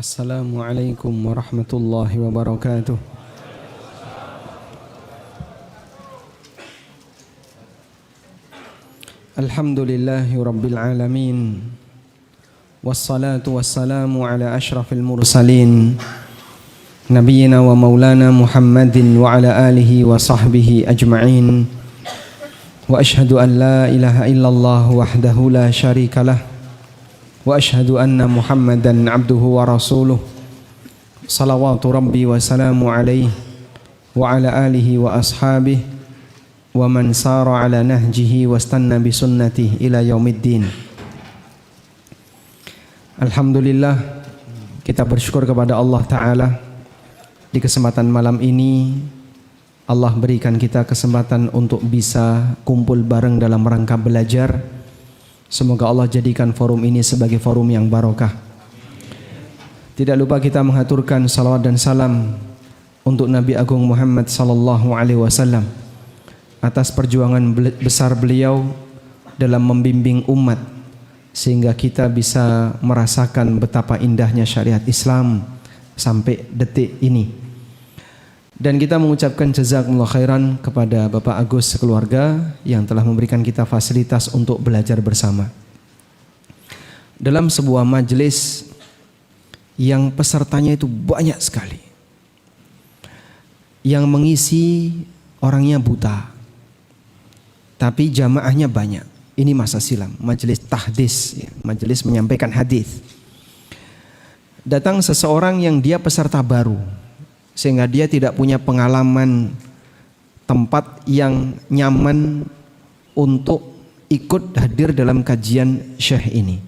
Assalamualaikum warahmatullahi wabarakatuh. Alhamdulillahi rabbil alamin. Wassalatu wassalamu ala ashrafil mursalin Nabiyyina wa maulana Muhammadin wa ala alihi wa sahbihi ajma'in. Wa ashhadu an la ilaha illallah wahdahu la syarikalah wa ashhadu anna Muhammadan abduhu wa rasuluh. Salawatu rabbi wa salamu alaihi wa ala alihi wa ashabihi wa man sara ala nahjihi wa stanna bi sunnatihi ila yaumiddin. Alhamdulillah, kita bersyukur kepada Allah Ta'ala. Di kesempatan malam ini Allah berikan kita kesempatan untuk bisa kumpul bareng dalam rangka belajar. Semoga Allah jadikan forum ini sebagai forum yang barokah. Tidak lupa kita mengaturkan salawat dan salam untuk Nabi Agung Muhammad sallallahu alaihi wasallam atas perjuangan besar beliau dalam membimbing umat sehingga kita bisa merasakan betapa indahnya syariat Islam sampai detik ini. Dan kita mengucapkan jazakumullah khairan kepada Bapak Agus sekeluarga yang telah memberikan kita fasilitas untuk belajar bersama. Dalam sebuah majelis yang pesertanya itu banyak sekali. Yang mengisi orangnya buta. Tapi jamaahnya banyak. Ini masa silam, majelis tahdits, ya, majelis menyampaikan hadis. Datang seseorang yang dia peserta baru, sehingga dia tidak punya pengalaman tempat yang nyaman untuk ikut hadir dalam kajian syekh ini.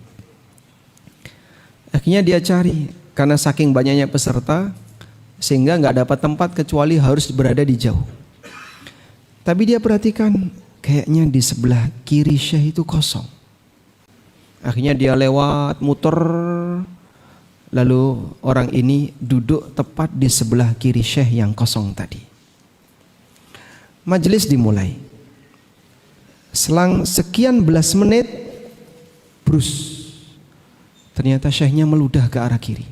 Akhirnya dia cari, karena saking banyaknya peserta sehingga nggak dapat tempat kecuali harus berada di jauh. Tapi dia perhatikan, kayaknya di sebelah kiri syekh itu kosong. Akhirnya dia lewat, muter. Lalu orang ini duduk tepat di sebelah kiri syekh yang kosong tadi. Majelis dimulai. Selang sekian belas menit, brus, ternyata syekhnya meludah ke arah kiri.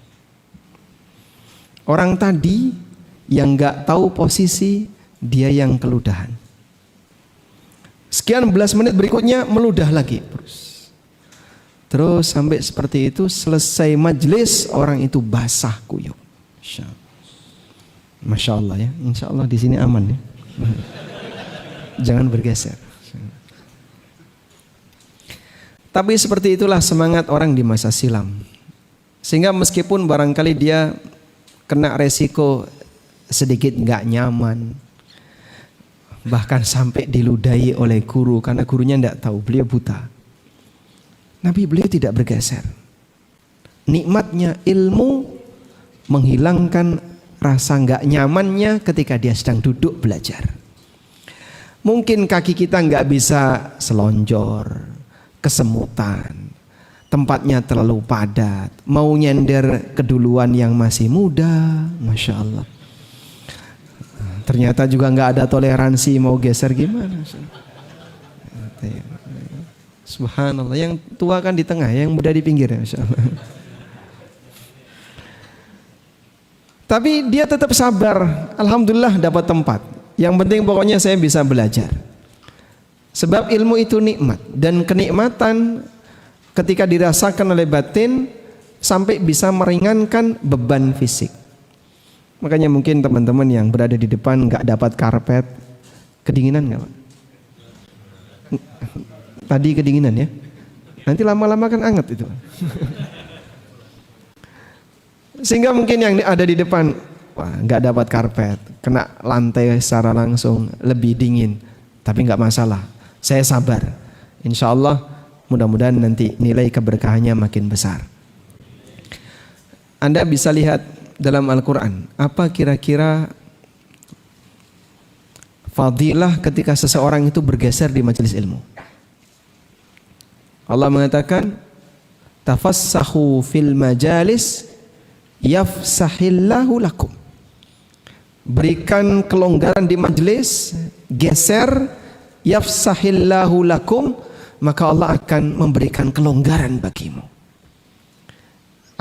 Orang tadi yang gak tahu posisi, dia yang keludahan. Sekian belas menit berikutnya meludah lagi, brus. Terus sampai seperti itu, selesai majelis orang itu basah kuyup. Masya Allah ya, insya Allah di sini aman ya. Jangan bergeser. Tapi seperti itulah semangat orang di masa silam. Sehingga meskipun barangkali dia kena resiko sedikit nggak nyaman, bahkan sampai diludahi oleh guru karena gurunya nggak tahu, beliau buta. Nabi beliau tidak bergeser. Nikmatnya ilmu menghilangkan rasa nggak nyamannya ketika dia sedang duduk belajar. Mungkin kaki kita nggak bisa selonjor, kesemutan, tempatnya terlalu padat, mau nyender keduluan yang masih muda, masya Allah. Ternyata juga nggak ada toleransi, mau geser gimana? Subhanallah, yang tua kan di tengah, yang muda di pinggir, masya Allah. Tapi dia tetap sabar, alhamdulillah dapat tempat. Yang penting pokoknya saya bisa belajar. Sebab ilmu itu nikmat, dan kenikmatan ketika dirasakan oleh batin sampai bisa meringankan beban fisik. Makanya mungkin teman-teman yang berada di depan nggak dapat karpet, kedinginan nggak Pak? Tadi kedinginan ya, nanti lama-lama kan anget itu. Sehingga mungkin yang ada di depan, wah nggak dapat karpet, kena lantai secara langsung lebih dingin, tapi nggak masalah. Saya sabar, insya Allah mudah-mudahan nanti nilai keberkahannya makin besar. Anda bisa lihat dalam Al-Quran, apa kira-kira fadilah ketika seseorang itu bergeser di majelis ilmu. Allah mengatakan, tafassahu fil majalis yafsahillahu lakum. Berikan kelonggaran di majelis, geser, yafsahillahu lakum, maka Allah akan memberikan kelonggaran bagimu.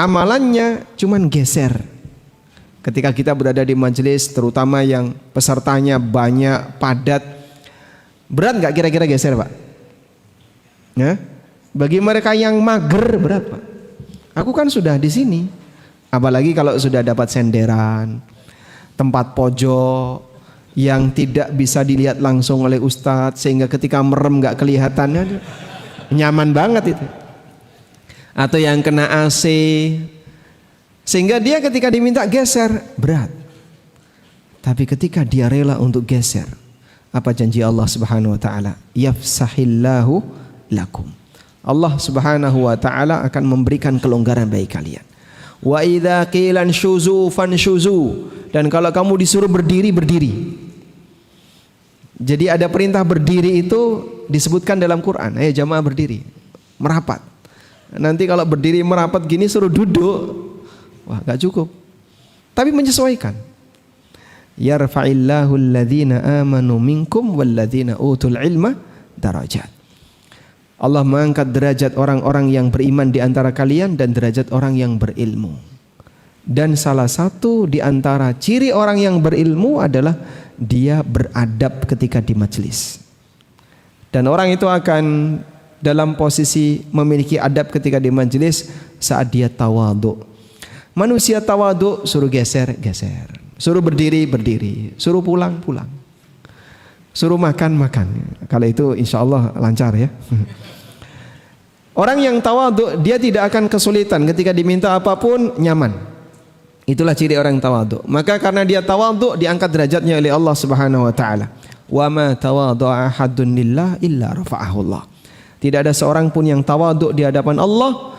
amalannya cuman geser. Ketika kita berada di majelis, terutama yang pesertanya banyak, padat, berat nggak kira-kira geser, Pak? Ya? Bagi mereka yang mager berat, Pak. Aku kan sudah di sini. Apalagi kalau sudah dapat senderan, tempat pojok yang tidak bisa dilihat langsung oleh ustadz, sehingga ketika merem nggak kelihatan, nyaman banget itu. Atau yang kena AC, sehingga dia ketika diminta geser berat. Tapi ketika dia rela untuk geser, apa janji Allah Subhanahu wa taala? Yafsahillahu lakum. Allah Subhanahu wa taala akan memberikan kelonggaran bagi kalian. Wa idza qila anshuzu fanshuzu. Dan kalau kamu disuruh berdiri, berdiri. Jadi ada perintah berdiri itu disebutkan dalam Quran. Ayo jamaah berdiri, merapat. Nanti kalau berdiri merapat gini suruh duduk, wah gak cukup. Tapi menyesuaikan. Yarfa'illahu alladhina amanu minkum walladhina utul ilma darajat. Allah mengangkat derajat orang-orang yang beriman di antara kalian dan derajat orang yang berilmu. Dan salah satu di antara ciri orang yang berilmu adalah dia beradab ketika di majelis. Dan orang itu akan dalam posisi memiliki adab ketika di majelis saat dia tawadhu. Manusia tawadhu suruh geser, geser. Suruh berdiri, berdiri. Suruh pulang, pulang. Suruh makan, makan. Kalau itu insya Allah lancar ya. Orang yang tawadhu dia tidak akan kesulitan ketika diminta apapun, nyaman. Itulah ciri orang yang tawadhu. Maka karena dia tawadhu, diangkat derajatnya oleh Allah Subhanahu wa taala. Wa ma tawadhu'a ahadun lillah illa rafa'ahu Allah. Tidak ada seorang pun yang tawadhu di hadapan Allah,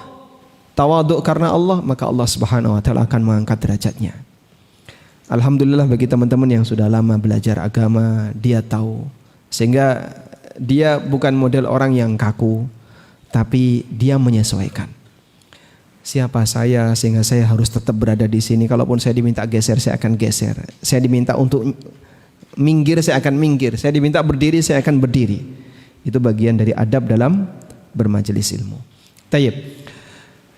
tawadhu karena Allah, maka Allah Subhanahu wa taala akan mengangkat derajatnya. Alhamdulillah bagi teman-teman yang sudah lama belajar agama, dia tahu. Sehingga dia bukan model orang yang kaku, tapi dia menyesuaikan. Siapa saya sehingga saya harus tetap berada di sini. Kalaupun saya diminta geser, saya akan geser. Saya diminta untuk minggir, saya akan minggir. Saya diminta berdiri, saya akan berdiri. Itu bagian dari adab dalam bermajelis ilmu. Tayyib.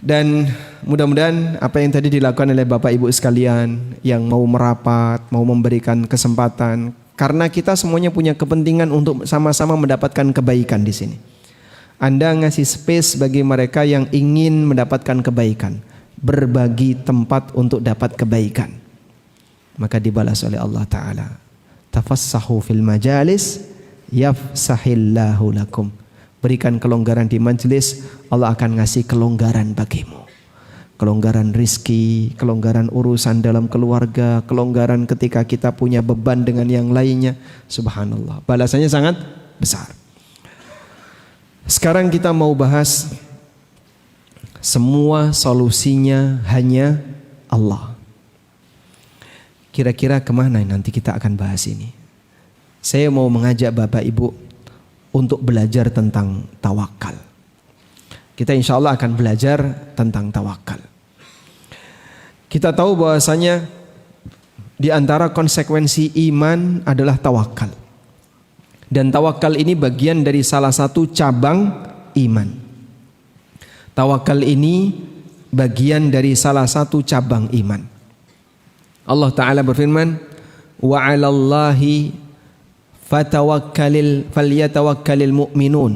Dan mudah-mudahan apa yang tadi dilakukan oleh Bapak Ibu sekalian yang mau merapat, mau memberikan kesempatan, karena kita semuanya punya kepentingan untuk sama-sama mendapatkan kebaikan di sini. Anda ngasih space bagi mereka yang ingin mendapatkan kebaikan, berbagi tempat untuk dapat kebaikan, maka dibalas oleh Allah Ta'ala. Tafassahu fil majalis yafsahillahu lakum. Berikan kelonggaran di majelis, Allah akan ngasih kelonggaran bagimu. Kelonggaran rizki, kelonggaran urusan dalam keluarga, kelonggaran ketika kita punya beban dengan yang lainnya. Subhanallah, balasannya sangat besar. Sekarang kita mau bahas semua solusinya hanya Allah. Kira-kira kemana nanti kita akan bahas ini? Saya mau mengajak Bapak Ibu untuk belajar tentang tawakal. Kita insya Allah akan belajar tentang tawakal. Kita tahu bahwasanya di antara konsekuensi iman adalah tawakal. Dan tawakal ini bagian dari salah satu cabang iman. Tawakal ini bagian dari salah satu cabang iman. Allah Ta'ala berfirman, wa 'alallahi falyatawakkalil mu'minun.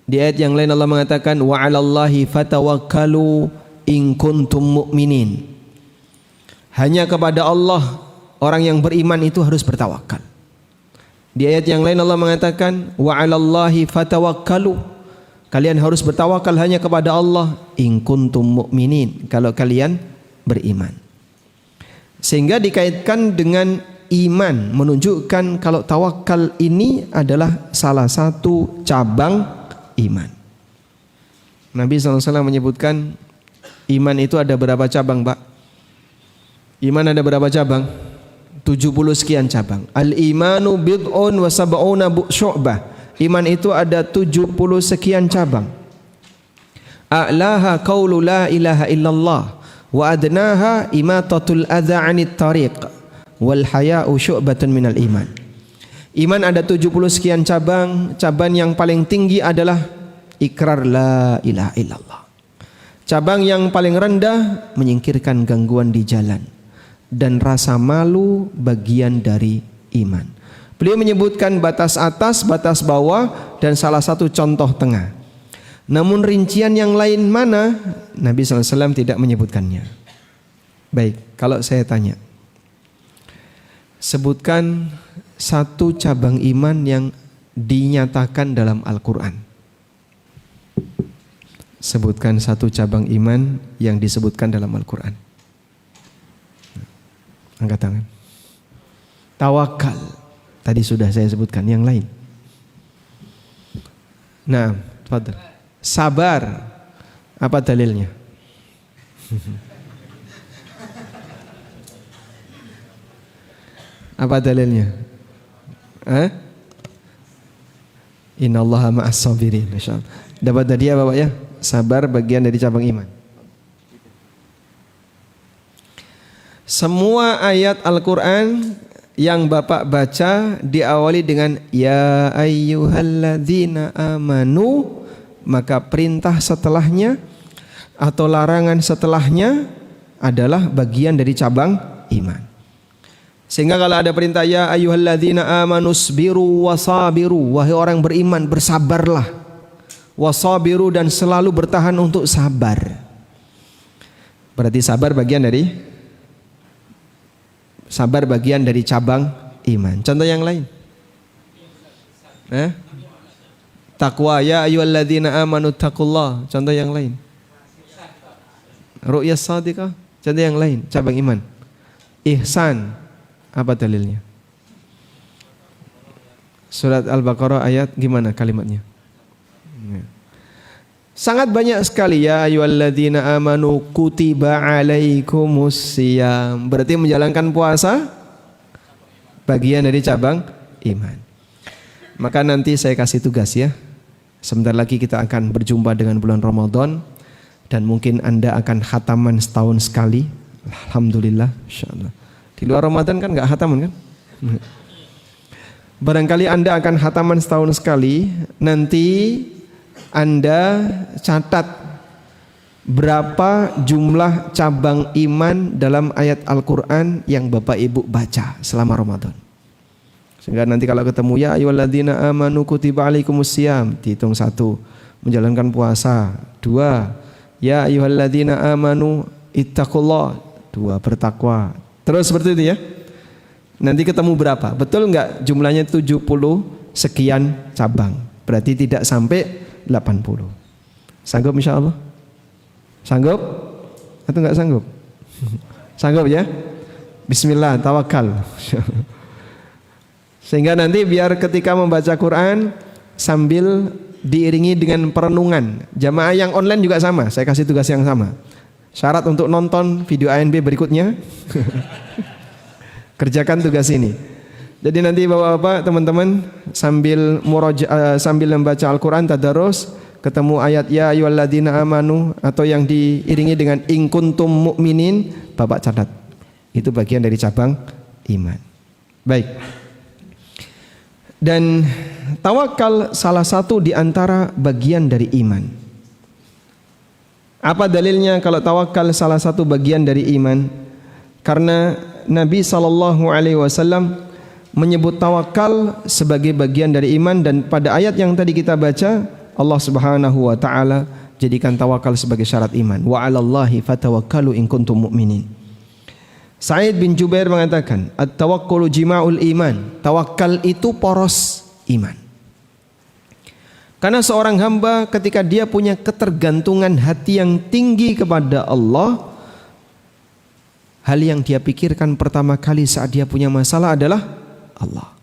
Di ayat yang lain Allah mengatakan, wa 'alallahi fatawakkalu in kuntum mu'minin. Hanya kepada Allah orang yang beriman itu harus bertawakal. Di ayat yang lain Allah mengatakan, wa 'alallahi fatawakkalu. Kalian harus bertawakal hanya kepada Allah in kuntum mu'minin, kalau kalian beriman. Sehingga dikaitkan dengan iman, menunjukkan kalau tawakal ini adalah salah satu cabang iman. Nabi SAW menyebutkan iman itu ada berapa cabang, Pak? Iman ada berapa cabang? 70 sekian cabang. Al-imanu bid'un wa sab'una syu'bah. Iman itu ada 70 sekian cabang. A'laha qaulu la ilaha illallah wa adnaha imatatul adza 'anit tariq wal haya'u syu'batun minal iman. Iman ada 70 sekian cabang. Cabang yang paling tinggi adalah ikrar la ilaha illallah. Cabang yang paling rendah menyingkirkan gangguan di jalan, dan rasa malu bagian dari iman. Beliau menyebutkan batas atas, batas bawah, dan salah satu contoh tengah. Namun rincian yang lain mana? Nabi SAW tidak menyebutkannya. Baik, kalau saya tanya, sebutkan satu cabang iman yang dinyatakan dalam Al-Quran. Sebutkan satu cabang iman yang disebutkan dalam Al-Quran. Angkat tangan. Tawakal, tadi sudah saya sebutkan. Yang lain? Nah, fadhil. Sabar, apa dalilnya? Apa dalilnya? Innallaha ma'as sabirin. Masyaallah. Dapat tadi apa Pak ya? Sabar bagian dari cabang iman. Semua ayat Al-Quran yang Bapak baca diawali dengan ya ayyuhalladzina amanu, maka perintah setelahnya atau larangan setelahnya adalah bagian dari cabang iman. Sehingga kalau ada perintah ya ayyuhalladzina amanu sabiru wasabiru, wahai orang beriman bersabarlah, wasabiru, dan selalu bertahan untuk sabar. Berarti sabar bagian dari cabang iman. Contoh yang lain. Taqwa ya ayyuhalladzina amanu taqullah. Contoh yang lain. Ru'yas shadiqah. Contoh yang lain, cabang iman. Ihsan, apa dalilnya? Surat Al-Baqarah ayat gimana kalimatnya? Sangat banyak sekali ya ayyuhalladzina amanu kutiba alaikumusiyam. Berarti menjalankan puasa bagian dari cabang iman. Maka nanti saya kasih tugas ya. Sebentar lagi kita akan berjumpa dengan bulan Ramadan, dan mungkin Anda akan khataman setahun sekali. Alhamdulillah, insyaallah. Di luar Ramadan kan enggak khataman kan? Barangkali Anda akan khataman setahun sekali. Nanti Anda catat berapa jumlah cabang iman dalam ayat Al-Quran yang Bapak Ibu baca selama Ramadan. Sehingga nanti kalau ketemu ya ayyuhalladzina amanu kutiba alaikumusiyam, dihitung 1, menjalankan puasa. 2, ya ayyuhalladzina amanu ittaqullah, 2, bertakwa. Terus seperti itu ya. Nanti ketemu berapa? Betul enggak jumlahnya 70 sekian cabang? Berarti tidak sampai 80. Sanggup insyaallah? Sanggup? Atau enggak sanggup? Sanggup ya? Bismillah, tawakal. Sehingga nanti biar ketika membaca Quran sambil diiringi dengan perenungan. Jamaah yang online juga sama, saya kasih tugas yang sama. Syarat untuk nonton video ANB berikutnya. Kerjakan tugas ini. Jadi nanti bapak-bapak, teman-teman sambil membaca Al-Quran tadarus, ketemu ayat ya ayyuhalladzina amanu atau yang diiringi dengan in kuntum mu'minin, bapak catat. Itu bagian dari cabang iman. Baik. Dan tawakal salah satu di antara bagian dari iman. Apa dalilnya kalau tawakal salah satu bagian dari iman? Karena Nabi SAW menyebut tawakal sebagai bagian dari iman, dan pada ayat yang tadi kita baca Allah Subhanahu wa taala jadikan tawakal sebagai syarat iman. Wa 'alallahi fatawakkalu in kuntum mu'minin. Sa'id bin Jubair mengatakan, at-tawakkulu jima'ul iman. Tawakal itu poros iman. Karena seorang hamba ketika dia punya ketergantungan hati yang tinggi kepada Allah, hal yang dia pikirkan pertama kali saat dia punya masalah adalah Allah.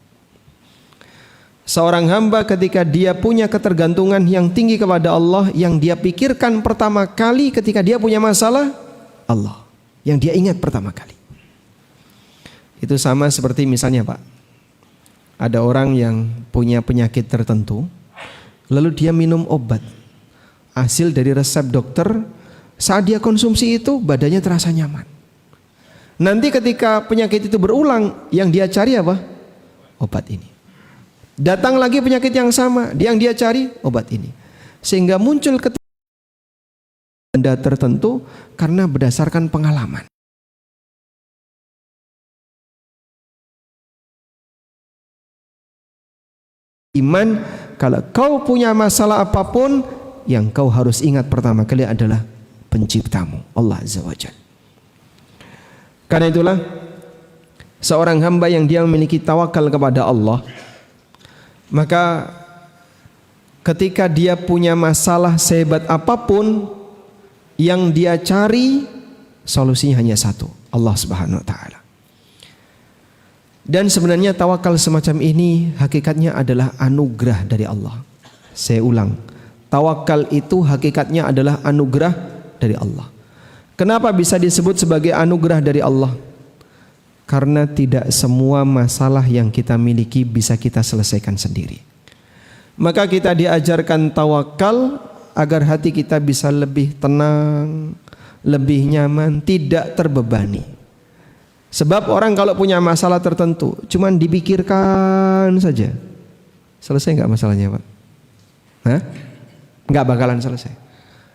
Seorang hamba ketika dia punya ketergantungan yang tinggi kepada Allah, yang dia pikirkan pertama kali ketika dia punya masalah, Allah. Yang dia ingat pertama kali. Itu sama seperti misalnya Pak, ada orang yang punya penyakit tertentu, lalu dia minum obat. Hasil dari resep dokter, saat dia konsumsi itu badannya terasa nyaman. Nanti ketika penyakit itu berulang, yang dia cari apa? Obat ini. Datang lagi penyakit yang sama, yang dia cari obat ini. Sehingga muncul ketika benda tertentu karena berdasarkan pengalaman. Iman, kalau kau punya masalah apapun, yang kau harus ingat pertama kali adalah penciptamu, Allah Azza wa Jalla. Karena itulah seorang hamba yang dia memiliki tawakal kepada Allah, maka ketika dia punya masalah sehebat apapun, yang dia cari solusinya hanya satu, Allah Subhanahu wa taala. Dan sebenarnya tawakal semacam ini hakikatnya adalah anugerah dari Allah. Saya ulang, tawakal itu hakikatnya adalah anugerah dari Allah. Kenapa bisa disebut sebagai anugerah dari Allah? Karena tidak semua masalah yang kita miliki bisa kita selesaikan sendiri. Maka kita diajarkan tawakal agar hati kita bisa lebih tenang, lebih nyaman, tidak terbebani. Sebab orang kalau punya masalah tertentu cuman dipikirkan saja, selesai nggak masalahnya, Pak? Hah? Nggak bakalan selesai.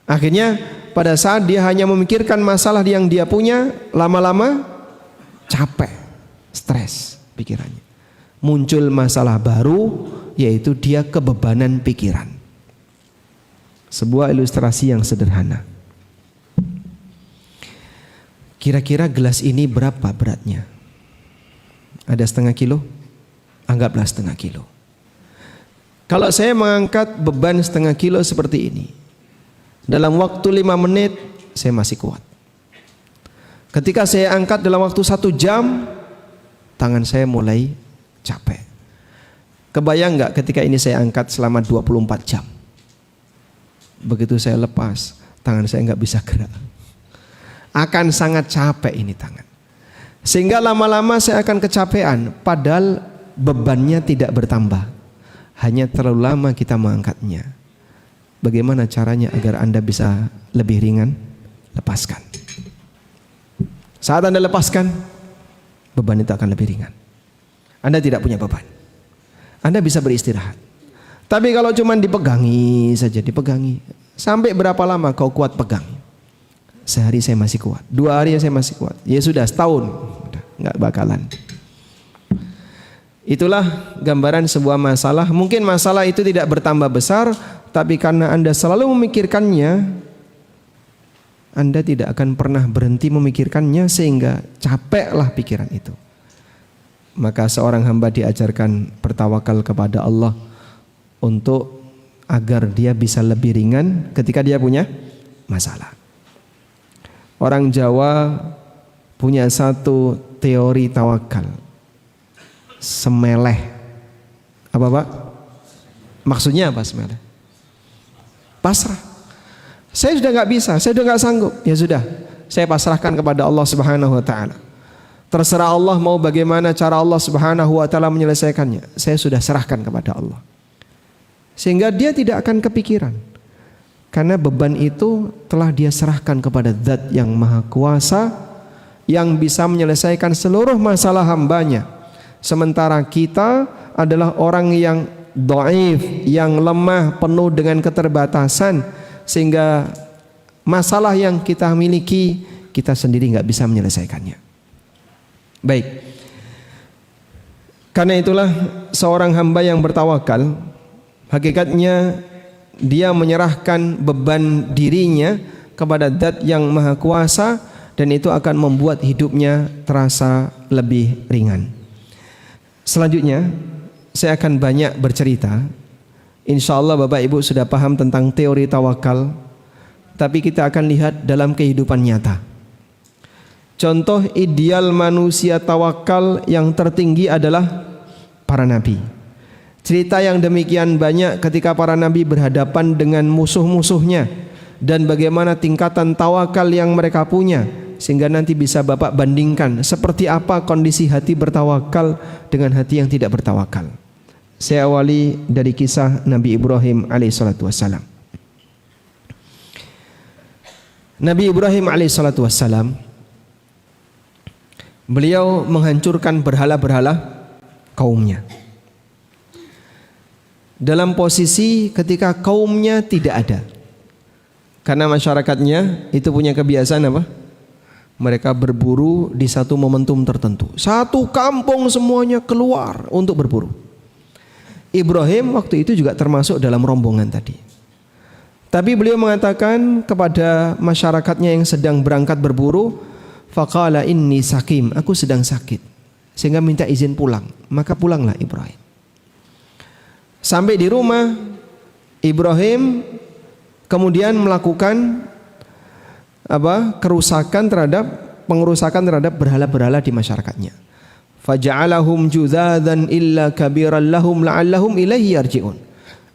Akhirnya pada saat dia hanya memikirkan masalah yang dia punya, lama-lama capek, stres pikirannya. Muncul masalah baru, yaitu dia kebebanan pikiran. Sebuah ilustrasi yang sederhana. Kira-kira gelas ini berapa beratnya? Ada setengah kilo? Anggaplah setengah kilo. Kalau saya mengangkat beban setengah kilo seperti ini, dalam waktu 5 menit saya masih kuat. Ketika saya angkat dalam waktu 1 jam, tangan saya mulai capek. Kebayang nggak ketika ini saya angkat selama 24 jam? Begitu saya lepas, tangan saya nggak bisa gerak. Akan sangat capek ini tangan. Sehingga lama-lama saya akan kecapean, padahal bebannya tidak bertambah. Hanya terlalu lama kita mengangkatnya. Bagaimana caranya agar Anda bisa lebih ringan? Lepaskan. Saat Anda lepaskan, beban itu akan lebih ringan. Anda tidak punya beban. Anda bisa beristirahat. Tapi kalau cuma dipegangi saja, dipegangi. Sampai berapa lama kau kuat pegang? Sehari saya masih kuat, 2 hari saya masih kuat. Ya sudah, setahun, nggak bakalan. Itulah gambaran sebuah masalah. Mungkin masalah itu tidak bertambah besar, tapi karena Anda selalu memikirkannya, Anda tidak akan pernah berhenti memikirkannya sehingga capeklah pikiran itu. Maka seorang hamba diajarkan bertawakal kepada Allah untuk agar dia bisa lebih ringan ketika dia punya masalah. Orang Jawa punya satu teori tawakal. Semeleh. Apa, Pak? Maksudnya apa semeleh? Pasrah. Saya sudah nggak bisa, saya sudah nggak sanggup. Ya sudah, saya pasrahkan kepada Allah Subhanahu wa taala. Terserah Allah mau bagaimana cara Allah Subhanahu wa taala menyelesaikannya. Saya sudah serahkan kepada Allah. Sehingga dia tidak akan kepikiran. Karena beban itu telah dia serahkan kepada Zat yang Maha Kuasa, yang bisa menyelesaikan seluruh masalah hambanya. Sementara kita adalah orang yang dhaif, yang lemah, penuh dengan keterbatasan, sehingga masalah yang kita miliki kita sendiri nggak bisa menyelesaikannya. Baik. Karena itulah seorang hamba yang bertawakal, hakikatnya dia menyerahkan beban dirinya kepada Zat yang Maha Kuasa, dan itu akan membuat hidupnya terasa lebih ringan. Selanjutnya saya akan banyak bercerita. Insya Allah Bapak Ibu sudah paham tentang teori tawakal, tapi kita akan lihat dalam kehidupan nyata. Contoh ideal manusia tawakal yang tertinggi adalah para nabi. Cerita yang demikian banyak ketika para nabi berhadapan dengan musuh-musuhnya, dan bagaimana tingkatan tawakal yang mereka punya, sehingga nanti bisa Bapak bandingkan seperti apa kondisi hati bertawakal dengan hati yang tidak bertawakal. Saya awali dari kisah Nabi Ibrahim alaihissalatu wassalam. Nabi Ibrahim alaihissalatu wassalam, beliau menghancurkan berhala-berhala kaumnya. Dalam posisi ketika kaumnya tidak ada. Karena masyarakatnya itu punya kebiasaan apa? Mereka berburu di satu momentum tertentu. Satu kampung semuanya keluar untuk berburu. Ibrahim waktu itu juga termasuk dalam rombongan tadi. Tapi beliau mengatakan kepada masyarakatnya yang sedang berangkat berburu, faqala inni sakim, aku sedang sakit, sehingga minta izin pulang. Maka pulanglah Ibrahim. Sampai di rumah, Ibrahim kemudian melakukan pengerusakan terhadap berhala-berhala di masyarakatnya. Faja'alahum judzadan illa kabiran lahum la'allahum ilaihi yarji'un.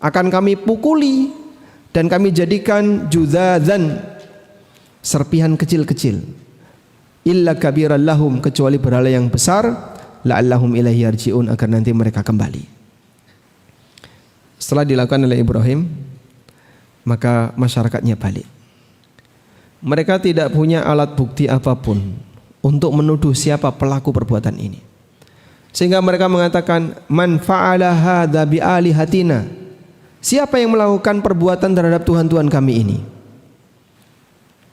Akan kami pukuli dan kami jadikan judzadzan, serpihan kecil-kecil, illa kabiran lahum, kecuali berhala yang besar, la'allahum ilaihi yarji'un, agar nanti mereka kembali. Setelah dilakukan oleh Ibrahim, maka masyarakatnya balik. Mereka tidak punya alat bukti apapun untuk menuduh siapa pelaku perbuatan ini. Sehingga mereka mengatakan, man fa'ala hadza bi alihatina. Siapa yang melakukan perbuatan terhadap Tuhan-Tuhan kami ini?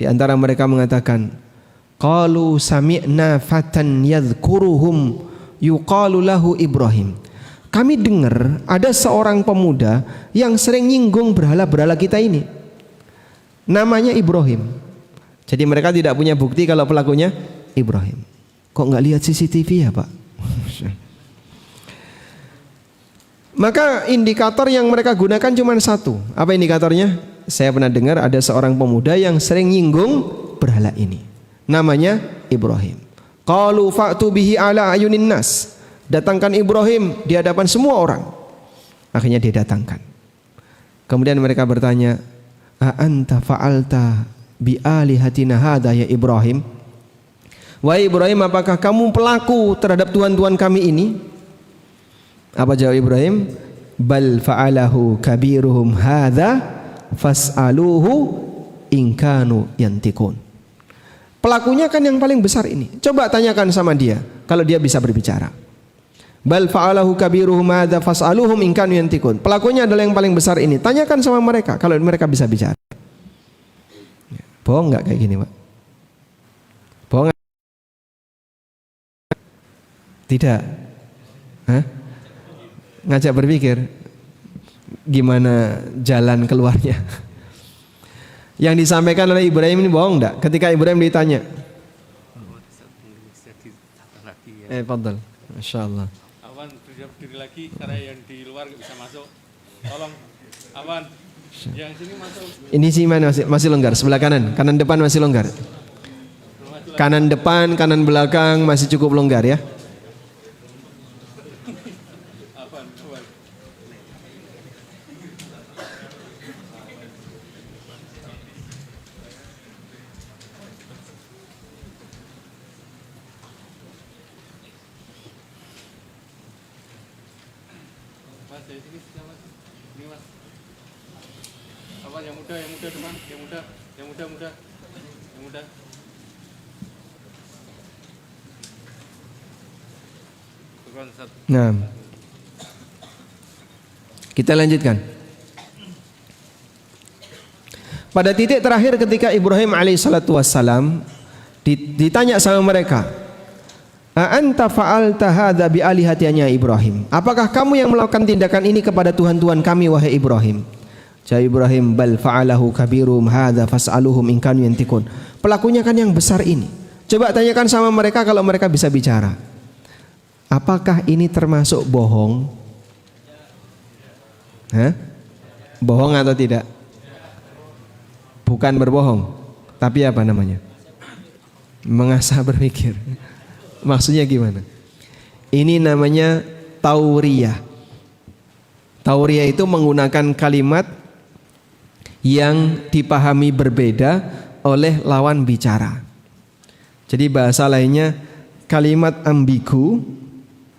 Di antara mereka mengatakan, qalu sami'na fatan yadhkuruhum yuqalu lahu Ibrahim. Kami dengar ada seorang pemuda yang sering nyinggung berhala-berhala kita ini. Namanya Ibrahim. Jadi mereka tidak punya bukti kalau pelakunya Ibrahim. Kok nggak lihat CCTV ya Pak? Maka indikator yang mereka gunakan cuma satu. Apa indikatornya? Saya pernah dengar ada seorang pemuda yang sering nyinggung berhala ini. Namanya Ibrahim. Qalu fa'tu bihi ala ayunin nas. Datangkan Ibrahim di hadapan semua orang. Akhirnya dia datangkan. Kemudian mereka bertanya, a anta fa'alta bi alihatina hadza ya Ibrahim? Wahai Ibrahim, apakah kamu pelaku terhadap tuhan-tuhan kami ini? Apa jawab Ibrahim? Bal fa'alahu kabiruhum hadza fas'aluhu in kanu yantikun. Pelakunya kan yang paling besar ini. Coba tanyakan sama dia kalau dia bisa berbicara. Bal fa'alahu kabiruhum hadza fas'aluhum in kanu yantikun. Pelakunya adalah yang paling besar ini. Tanyakan sama mereka kalau mereka bisa bicara. Bohong nggak kayak gini, Pak? Bohong? Tidak. Hah? Ngajak berpikir gimana jalan keluarnya. Yang disampaikan oleh Ibrahim ini bohong enggak? Ketika Ibrahim ditanya, fadhal. Masyaallah. Awan berdiri lagi karena yang di luar nggak bisa masuk. Tolong Awan yang sini masuk. Ini sih mana masih longgar, sebelah kanan, kanan depan masih longgar. Kanan depan, kanan belakang masih cukup longgar ya. Yang muda teman, yang muda. Nah, kita lanjutkan. Pada titik terakhir ketika Ibrahim alaihissalatu wassalam ditanya sama mereka, a anta fa'alta hadza bi alihatina Ibrahim? Apakah kamu yang melakukan tindakan ini kepada Tuhan-Tuhan kami wahai Ibrahim? Jawab Ibrahim, bal fa'alahu kabirum hadza fas'aluhum in kanu yantikun. Pelakunya kan yang besar ini. Coba tanyakan sama mereka kalau mereka bisa bicara. Apakah ini termasuk bohong? Hah? Bohong atau tidak? Bukan berbohong, tapi apa namanya? Mengasah berpikir. Maksudnya gimana? Ini namanya tauriyah. Tauriyah itu menggunakan kalimat yang dipahami berbeda oleh lawan bicara. Jadi bahasa lainnya, kalimat ambigu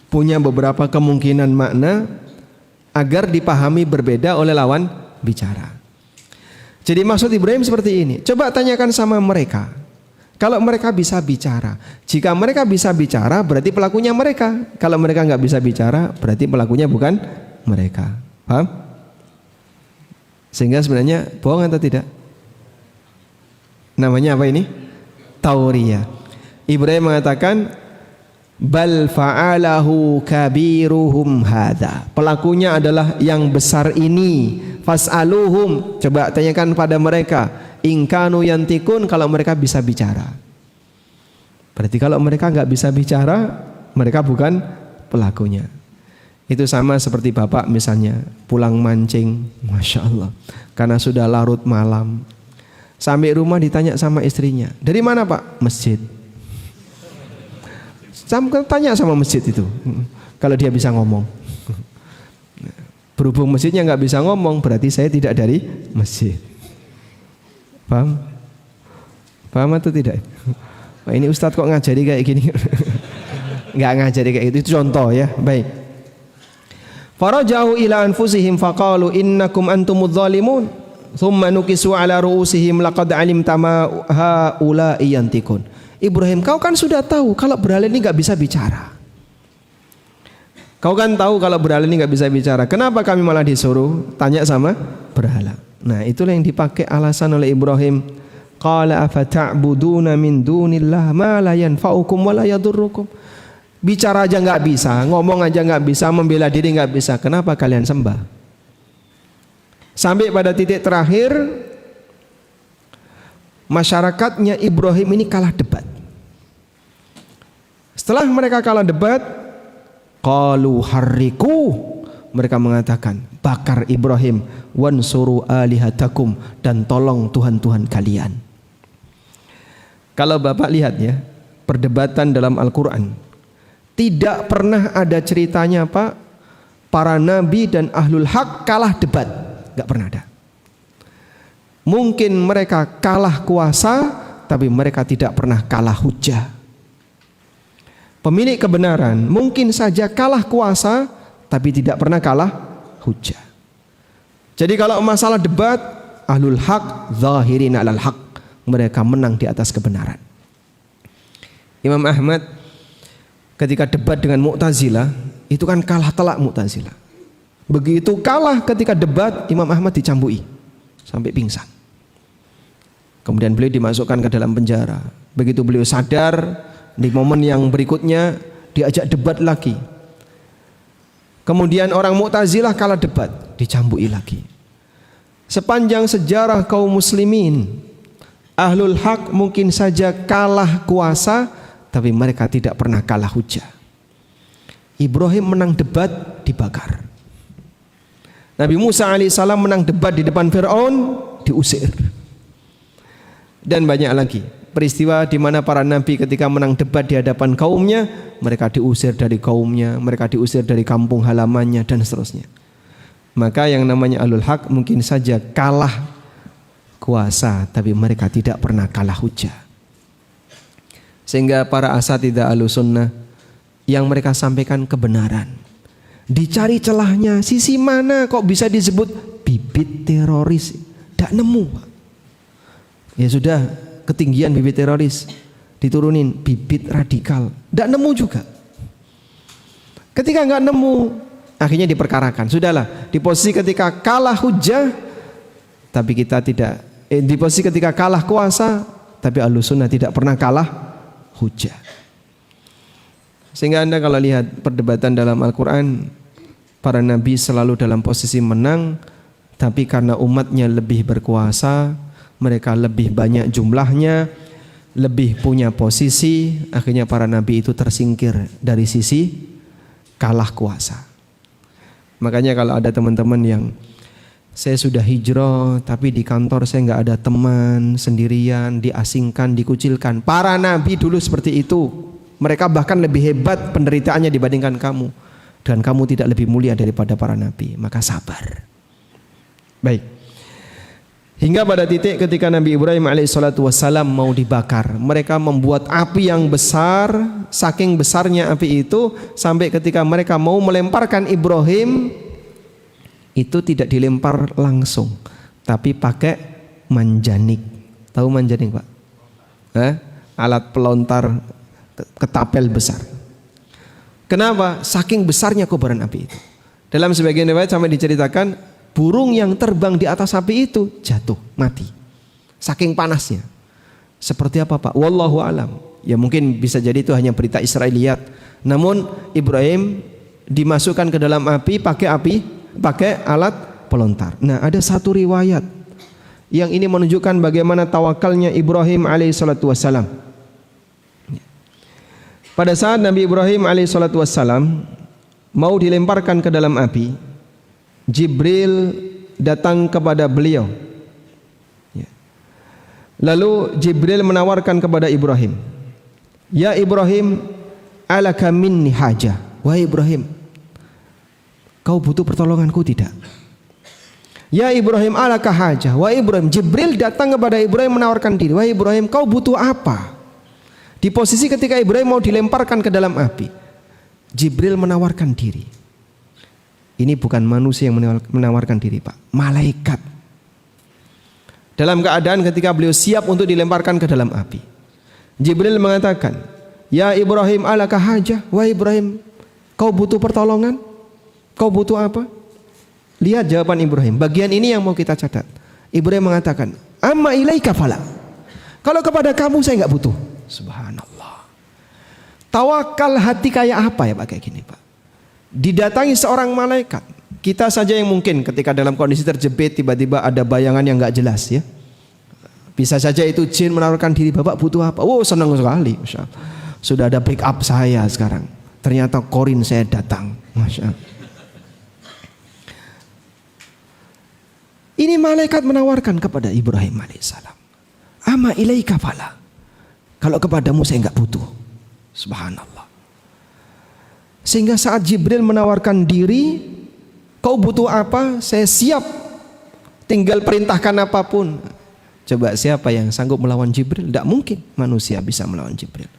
punya beberapa kemungkinan makna agar dipahami berbeda oleh lawan bicara. Jadi maksud Ibrahim seperti ini. Coba tanyakan sama mereka. Kalau mereka bisa bicara, jika mereka bisa bicara berarti pelakunya mereka. Kalau mereka nggak bisa bicara berarti pelakunya bukan mereka. Paham? Sehingga sebenarnya bohong atau tidak? Namanya apa ini? Tauriyah. Ibrahim mengatakan, bal fa'alahu kabiruhum hadza. Pelakunya adalah yang besar ini. Fas'aluhum, coba tanyakan pada mereka, in kanu yantikun, kalau mereka bisa bicara. Berarti kalau mereka nggak bisa bicara, mereka bukan pelakunya. Itu sama seperti bapak misalnya pulang mancing, Masya Allah, karena sudah larut malam. Sampai rumah ditanya sama istrinya, dari mana pak? Masjid. Tanya sama masjid itu, kalau dia bisa ngomong. Berhubung masjidnya nggak bisa ngomong, berarti saya tidak dari masjid. Paham? Paham atau tidak? Wah, ini Ustadz kok ngajari kayak gini? Nggak ngajari kayak gitu, itu contoh ya. Baik. Faraja'u ila anfusihim faqalu innakum antumudz zalimun thumma nukisu ala ru'usihim laqad alimta ma haula'i yantikun. Ibrahim, kau kan sudah tahu kalau berhala ini nggak bisa bicara. Kau kan tahu kalau berhala ini nggak bisa bicara. Kenapa kami malah disuruh tanya sama berhala? Nah, itulah yang dipakai alasan oleh Ibrahim. Qala afata'buduna min dunillah ma la yanfa'ukum wa la yadurrukum. Bicara aja nggak bisa, ngomong aja nggak bisa, membela diri nggak bisa. Kenapa kalian sembah? Sampai pada titik terakhir, masyarakatnya Ibrahim ini kalah debat. Setelah mereka kalah debat, qalu harriku, mereka mengatakan, bakar Ibrahim, wansuru alihatakum, dan tolong Tuhan-Tuhan kalian. Kalau Bapak lihat ya, perdebatan dalam Al-Quran, tidak pernah ada ceritanya Pak, para nabi dan ahlul haq kalah debat, gak pernah ada. Mungkin mereka kalah kuasa, tapi mereka tidak pernah kalah hujah. Pemilik kebenaran mungkin saja kalah kuasa, tapi tidak pernah kalah hujah. Jadi kalau masalah debat, ahlul haq zahirin alal haq, mereka menang di atas kebenaran. Imam Ahmad ketika debat dengan Mu'tazilah, itu kan kalah telak Mu'tazilah. Begitu kalah ketika debat, Imam Ahmad dicambui sampai pingsan. Kemudian beliau dimasukkan ke dalam penjara. Begitu beliau sadar, di momen yang berikutnya diajak debat lagi. Kemudian orang Mu'tazilah kalah debat, dicambui lagi. Sepanjang sejarah kaum muslimin, ahlul haq mungkin saja kalah kuasa, tapi mereka tidak pernah kalah hujah. Ibrahim menang debat, dibakar. Nabi Musa alaihissalam menang debat di depan Fir'aun, diusir. Dan banyak lagi peristiwa di mana para nabi ketika menang debat di hadapan kaumnya, mereka diusir dari kaumnya, mereka diusir dari kampung halamannya, dan seterusnya. Maka yang namanya ahlul haq mungkin saja kalah kuasa, tapi mereka tidak pernah kalah hujah. Sehingga para asatidzah Ahlussunnah yang mereka sampaikan kebenaran, dicari celahnya, sisi mana kok bisa disebut bibit teroris, tidak nemu. Ya sudah, ketinggian bibit teroris, diturunin bibit radikal, tidak nemu juga. Ketika nggak nemu, akhirnya diperkarakan. Sudahlah, di posisi ketika kalah hujah, tapi kita tidak, di posisi ketika kalah kuasa, tapi Ahlussunnah tidak pernah kalah hujah. Sehingga Anda kalau lihat perdebatan dalam Al-Quran, para nabi selalu dalam posisi menang, tapi karena umatnya lebih berkuasa, mereka lebih banyak jumlahnya, lebih punya posisi, akhirnya para nabi itu tersingkir dari sisi kalah kuasa. Makanya kalau ada teman-teman yang saya sudah hijrah tapi di kantor saya nggak ada teman, sendirian, diasingkan, dikucilkan. Para nabi dulu seperti itu. Mereka bahkan lebih hebat penderitaannya dibandingkan kamu, dan kamu tidak lebih mulia daripada para nabi. Maka sabar. Baik. Hingga pada titik ketika Nabi Ibrahim alaihissalatu wassalam mau dibakar, mereka membuat api yang besar. Saking besarnya api itu sampai ketika mereka mau melemparkan Ibrahim, itu tidak dilempar langsung, tapi pakai manjanik. Tahu manjanik Pak? Alat pelontar ketapel besar. Kenapa? Saking besarnya kobaran api itu. Dalam sebagian riwayat sampai diceritakan, burung yang terbang di atas api itu jatuh, mati. Saking panasnya. Seperti apa Pak? Wallahu alam. Ya mungkin bisa jadi itu hanya berita Israiliyat. Namun Ibrahim dimasukkan ke dalam api, pakai alat pelontar. Nah, ada satu riwayat yang ini menunjukkan bagaimana tawakalnya Ibrahim alaihissalatu wassalam. Pada saat Nabi Ibrahim alaihissalatu wassalam mau dilemparkan ke dalam api, Jibril datang kepada beliau. Lalu Jibril menawarkan kepada Ibrahim, "Ya Ibrahim, alaka minni hajah." Wahai Ibrahim, kau butuh pertolonganku tidak? Ya Ibrahim, alaka hajah. Wahai Ibrahim, Jibril datang kepada Ibrahim menawarkan diri. Wahai Ibrahim, kau butuh apa? Di posisi ketika Ibrahim mau dilemparkan ke dalam api, Jibril menawarkan diri. Ini bukan manusia yang menawarkan diri, Pak, malaikat. Dalam keadaan ketika beliau siap untuk dilemparkan ke dalam api, Jibril mengatakan, "Ya Ibrahim, alaka hajah." Wahai Ibrahim, kau butuh pertolongan? Kau butuh apa? Lihat jawaban Ibrahim. Bagian ini yang mau kita catat. Ibrahim mengatakan, "Amma ilaika fala." Kalau kepada kamu saya enggak butuh. Subhanallah. Tawakal hati kayak apa ya Pak kayak gini Pak? Didatangi seorang malaikat. Kita saja yang mungkin ketika dalam kondisi terjepit tiba-tiba ada bayangan yang enggak jelas ya. Bisa saja itu jin menawarkan diri, "Bapak butuh apa?" Oh, senang sekali. Masya Allah. Sudah ada pick up saya sekarang. Ternyata korin saya datang. Masya Allah. Ini malaikat menawarkan kepada Ibrahim alaihissalam, "Ama ilaika fala." Kalau kepadamu saya enggak butuh. Subhanallah. Sehingga saat Jibril menawarkan diri, "Kau butuh apa? Saya siap. Tinggal perintahkan apapun." Coba siapa yang sanggup melawan Jibril? Tidak mungkin manusia bisa melawan Jibril.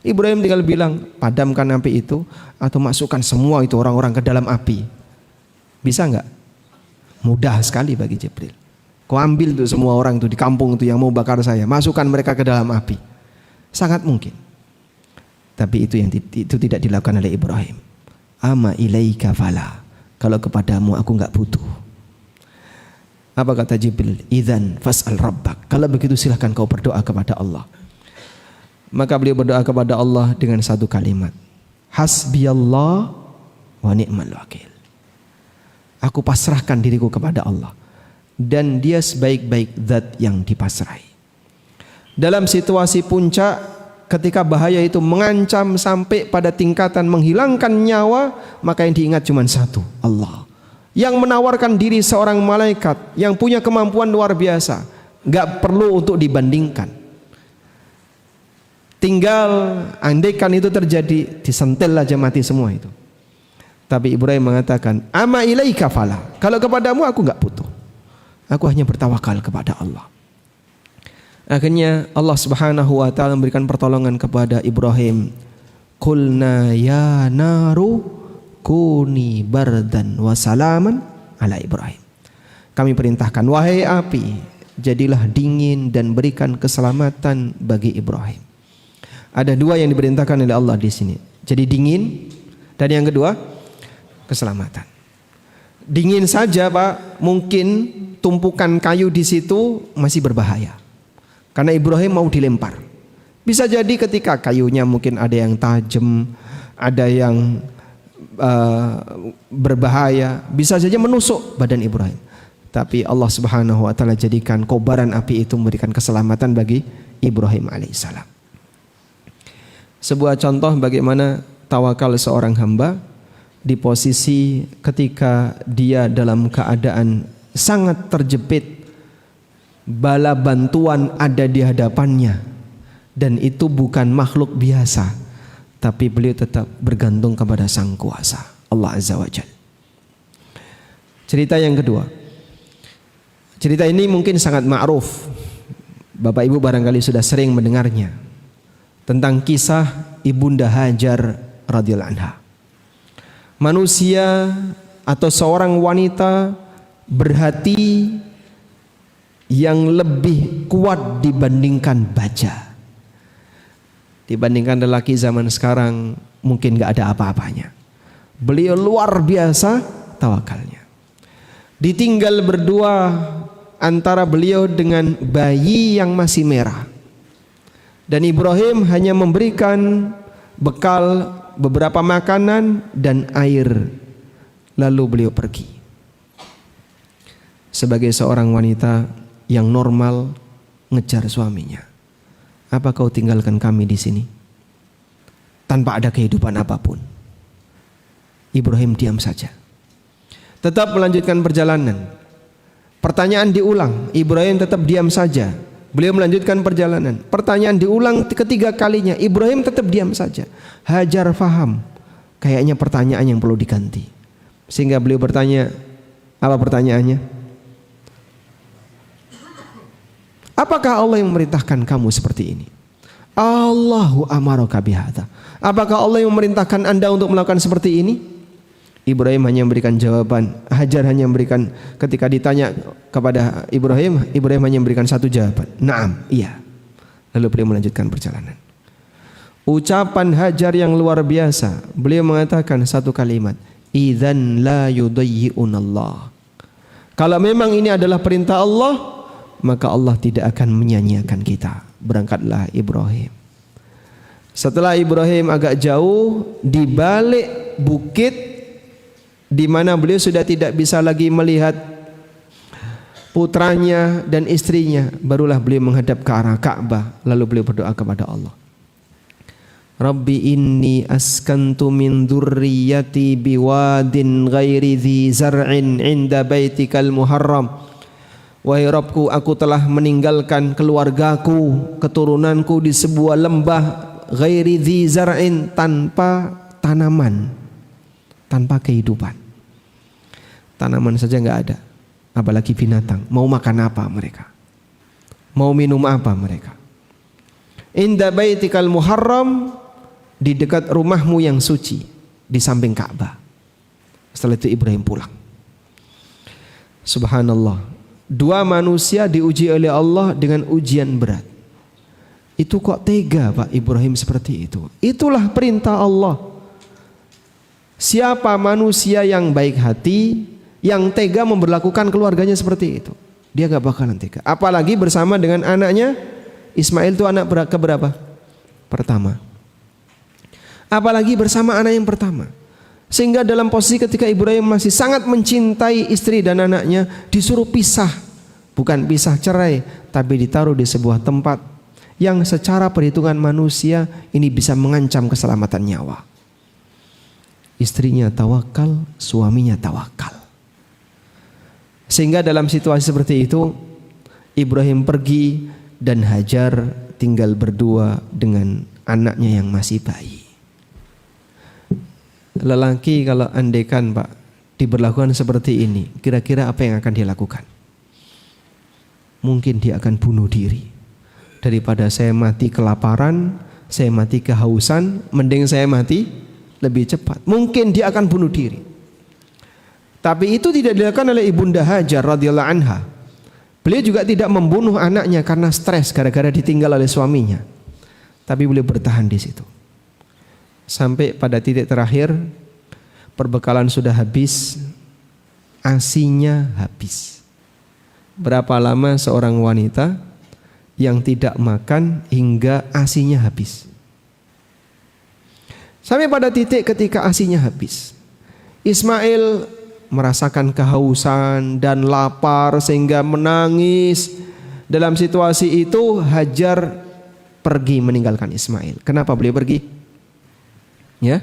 Ibrahim tinggal bilang, "Padamkan api itu atau masukkan semua itu orang-orang ke dalam api." Bisa enggak? Mudah sekali bagi Jibril. Kau ambil tuh semua orang tuh di kampung tuh yang mau bakar saya, masukkan mereka ke dalam api. Sangat mungkin. Tapi itu tidak dilakukan oleh Ibrahim. "Ama ilaika fala." Kalau kepadamu aku enggak butuh. Apa kata Jibril? "Idzan fas'al rabbak." Kalau begitu silahkan kau berdoa kepada Allah. Maka beliau berdoa kepada Allah dengan satu kalimat, "Hasbiyallah wa ni'mal wakil." Aku pasrahkan diriku kepada Allah dan Dia sebaik-baik zat yang dipasrahi. Dalam situasi puncak, ketika bahaya itu mengancam sampai pada tingkatan menghilangkan nyawa, maka yang diingat cuma satu, Allah. Yang menawarkan diri seorang malaikat yang punya kemampuan luar biasa, nggak perlu untuk dibandingkan. Tinggal andaikan itu terjadi, disentil aja mati semua itu. Tapi Ibrahim mengatakan, "Ama ilaika fala." Kalau kepadamu aku nggak butuh. Aku hanya bertawakal kepada Allah. Akhirnya Allah Subhanahu wa taala memberikan pertolongan kepada Ibrahim. "Qulna ya naru kuni bardan wa salaman ala Ibrahim." Kami perintahkan, wahai api, jadilah dingin dan berikan keselamatan bagi Ibrahim. Ada dua yang diperintahkan oleh Allah di sini. Jadi dingin, dan yang kedua keselamatan. Dingin saja Pak, mungkin tumpukan kayu di situ masih berbahaya. Karena Ibrahim mau dilempar. Bisa jadi ketika kayunya mungkin ada yang tajam, ada yang berbahaya, bisa saja menusuk badan Ibrahim. Tapi Allah Subhanahu wa taala jadikan kobaran api itu memberikan keselamatan bagi Ibrahim alaihissalam. Sebuah contoh bagaimana tawakal seorang hamba di posisi ketika dia dalam keadaan sangat terjepit, bala bantuan ada di hadapannya, dan itu bukan makhluk biasa, tapi beliau tetap bergantung kepada Sang Kuasa, Allah Azza wa Jalla. Cerita yang kedua, cerita ini mungkin sangat ma'ruf, Bapak Ibu barangkali sudah sering mendengarnya, tentang kisah Ibunda Hajar radhiyallahu anha. Manusia atau seorang wanita berhati yang lebih kuat dibandingkan baja. Dibandingkan lelaki zaman sekarang mungkin gak ada apa-apanya. Beliau luar biasa tawakalnya. Ditinggal berdua antara beliau dengan bayi yang masih merah. Dan Ibrahim hanya memberikan bekal beberapa makanan dan air. Lalu beliau pergi. Sebagai seorang wanita yang normal ngejar suaminya. Apa kau tinggalkan kami di sini? Tanpa ada kehidupan apapun. Ibrahim diam saja. Tetap melanjutkan perjalanan. Pertanyaan diulang. Ibrahim tetap diam saja. Beliau melanjutkan perjalanan. Pertanyaan diulang ketiga kalinya. Ibrahim tetap diam saja. Hajar faham. Kayaknya pertanyaan yang perlu diganti. Sehingga beliau bertanya. Apa pertanyaannya? Apakah Allah yang memerintahkan kamu seperti ini? Allahu amaraka bihadza. Apakah Allah yang memerintahkan Anda untuk melakukan seperti ini? Ibrahim hanya memberikan jawaban. Hajar hanya memberikan, ketika ditanya kepada Ibrahim, Ibrahim hanya memberikan satu jawaban. Naam, iya. Lalu beliau melanjutkan perjalanan. Ucapan Hajar yang luar biasa. Beliau mengatakan satu kalimat. Idzan la yudayyi'unallah. Kalau memang ini adalah perintah Allah, maka Allah tidak akan menyia-nyiakan kita. Berangkatlah Ibrahim. Setelah Ibrahim agak jauh, di balik bukit di mana beliau sudah tidak bisa lagi melihat putranya dan istrinya, barulah beliau menghadap ke arah Ka'bah. Lalu beliau berdoa kepada Allah. Rabbi inni askantu min dzurriyyati biwadin ghairi dzi zar'in 'inda baitikal muharram. Wahai Rabbku, aku telah meninggalkan keluargaku, keturunanku di sebuah lembah ghairi dzi zar'in, tanpa tanaman, tanpa kehidupan. Tanaman saja nggak ada, apalagi binatang. Mau makan apa mereka? Mau minum apa mereka? Inda baitikal muharram, di dekat rumahmu yang suci, di samping Ka'bah. Setelah itu Ibrahim pulang. Subhanallah, dua manusia diuji oleh Allah dengan ujian berat. Itu kok tega Pak Ibrahim seperti itu? Itulah perintah Allah. Siapa manusia yang baik hati, yang tega memperlakukan keluarganya seperti itu? Dia gak bakalan tega. Apalagi bersama dengan anaknya Ismail, itu anak keberapa? Pertama. Apalagi bersama anak yang pertama. Sehingga dalam posisi ketika Ibrahim masih sangat mencintai istri dan anaknya, disuruh pisah. Bukan pisah cerai, tapi ditaruh di sebuah tempat yang secara perhitungan manusia ini bisa mengancam keselamatan nyawa. Istrinya tawakal, suaminya tawakal. Sehingga dalam situasi seperti itu, Ibrahim pergi dan Hajar tinggal berdua dengan anaknya yang masih bayi. Lelaki kalau andaikan Pak diberlakukan seperti ini, kira-kira apa yang akan dia lakukan? Mungkin dia akan bunuh diri. Daripada saya mati kelaparan, saya mati kehausan, mending saya mati lebih cepat. Mungkin dia akan bunuh diri. Tapi itu tidak dilakukan oleh Ibunda Hajar radhiyallahu anha. Beliau juga tidak membunuh anaknya karena stres gara-gara ditinggal oleh suaminya. Tapi beliau bertahan di situ. Sampai pada titik terakhir, perbekalan sudah habis, ASINya habis. Berapa lama seorang wanita yang tidak makan hingga ASINya habis? Sampai pada titik ketika ASINya habis, Ismail merasakan kehausan dan lapar sehingga menangis. Dalam situasi itu Hajar pergi meninggalkan Ismail. Kenapa beliau pergi? Ya,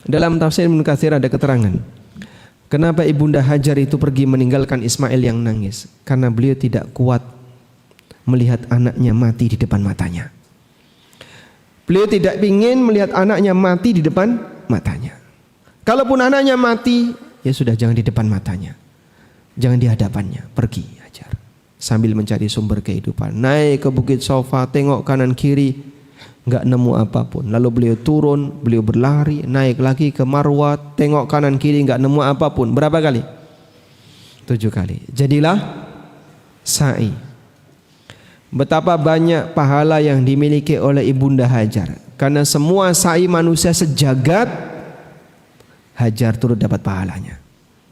dalam tafsir Ibnu Katsir ada keterangan. Kenapa Ibunda Hajar itu pergi meninggalkan Ismail yang nangis? Karena beliau tidak kuat melihat anaknya mati di depan matanya. Beliau tidak ingin melihat anaknya mati di depan matanya. Kalaupun anaknya mati, ya sudah, jangan di depan matanya, jangan di hadapannya. Pergi Hajar sambil mencari sumber kehidupan. Naik ke Bukit Sofa, tengok kanan kiri, nggak nemu apapun. Lalu beliau turun, beliau berlari, naik lagi ke Marwah, tengok kanan kiri, nggak nemu apapun. Berapa kali? 7 kali. Jadilah sa'i. Betapa banyak pahala yang dimiliki oleh Ibunda Hajar. Karena semua sa'i manusia sejagat, Hajar turut dapat pahalanya.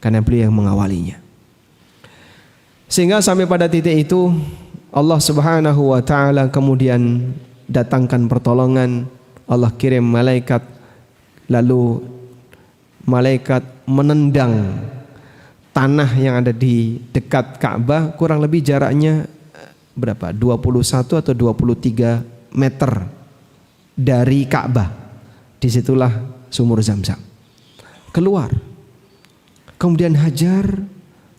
Karena beliau yang mengawalinya. Sehingga sampai pada titik itu Allah Subhanahu wa ta'ala kemudian datangkan pertolongan, Allah kirim malaikat, lalu malaikat menendang tanah yang ada di dekat Ka'bah, kurang lebih jaraknya berapa? 21 atau 23 meter dari Ka'bah. Disitulah sumur Zamzam. Keluar. Kemudian Hajar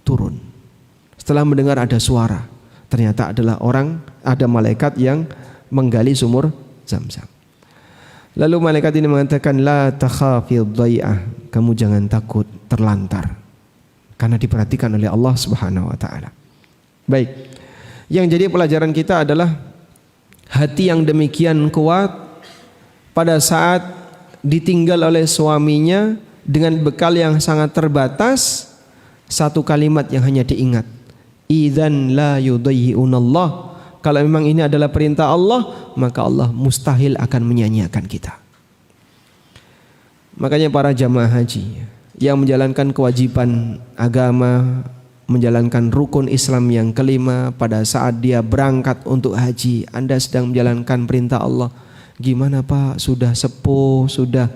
turun. Setelah mendengar ada suara, ternyata ada malaikat yang menggali sumur Zamzam. Lalu malaikat ini mengatakan, la takhafid dhai'ah, kamu jangan takut terlantar, karena diperhatikan oleh Allah Subhanahu wa taala. Baik. Yang jadi pelajaran kita adalah hati yang demikian kuat pada saat ditinggal oleh suaminya dengan bekal yang sangat terbatas, satu kalimat yang hanya diingat, idzan la yudayyi'unallah. Kalau memang ini adalah perintah Allah, maka Allah mustahil akan menyanyiakan kita. Makanya para jamaah haji yang menjalankan kewajiban agama, menjalankan rukun Islam yang kelima, pada saat dia berangkat untuk haji, Anda sedang menjalankan perintah Allah. Gimana Pak? Sudah sepuh, sudah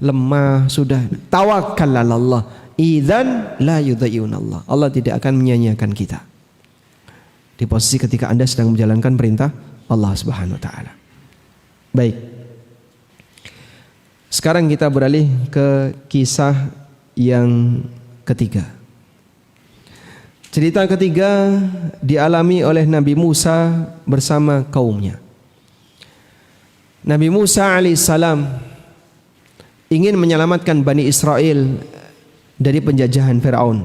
lemah, sudah tawakkal 'ala Allah. Idzan la yudayyi'unallah. Allah tidak akan menyanyiakan kita. Di posisi ketika Anda sedang menjalankan perintah Allah Subhanahu wa taala. Baik. Sekarang kita beralih ke kisah yang ketiga. Cerita ketiga dialami oleh Nabi Musa bersama kaumnya. Nabi Musa alaihissalam ingin menyelamatkan Bani Israel dari penjajahan Fir'aun.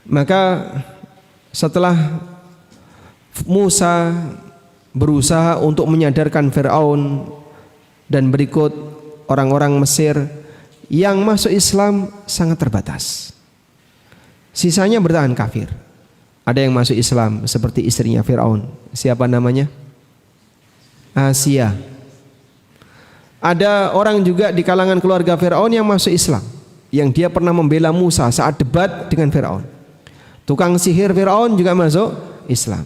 Maka setelah Musa berusaha untuk menyadarkan Fir'aun dan berikut orang-orang Mesir, yang masuk Islam sangat terbatas. Sisanya bertahan kafir. Ada yang masuk Islam seperti istrinya Fir'aun. Siapa namanya? Asia. Ada orang juga di kalangan keluarga Fir'aun yang masuk Islam, yang dia pernah membela Musa saat debat dengan Fir'aun. Tukang sihir Fir'aun juga masuk Islam.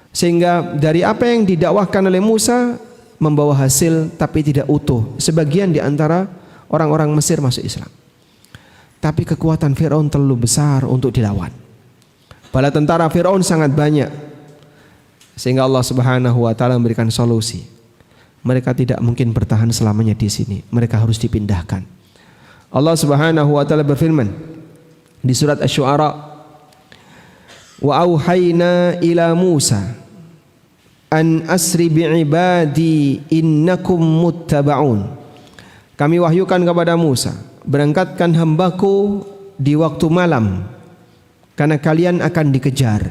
Sehingga dari apa yang didakwahkan oleh Musa membawa hasil tapi tidak utuh. Sebagian di antara orang-orang Mesir masuk Islam. Tapi kekuatan Fir'aun terlalu besar untuk dilawan. Bala tentara Fir'aun sangat banyak. Sehingga Allah Subhanahu wa taala memberikan solusi. Mereka tidak mungkin bertahan selamanya di sini. Mereka harus dipindahkan. Allah Subhanahu wa taala berfirman di surat Asy-Syu'ara, wa auhayna ila Musa an asri bi'ibadi innakum muttaba'un. Kami wahyukan kepada Musa, berangkatkan hambaku di waktu malam, karena kalian akan dikejar.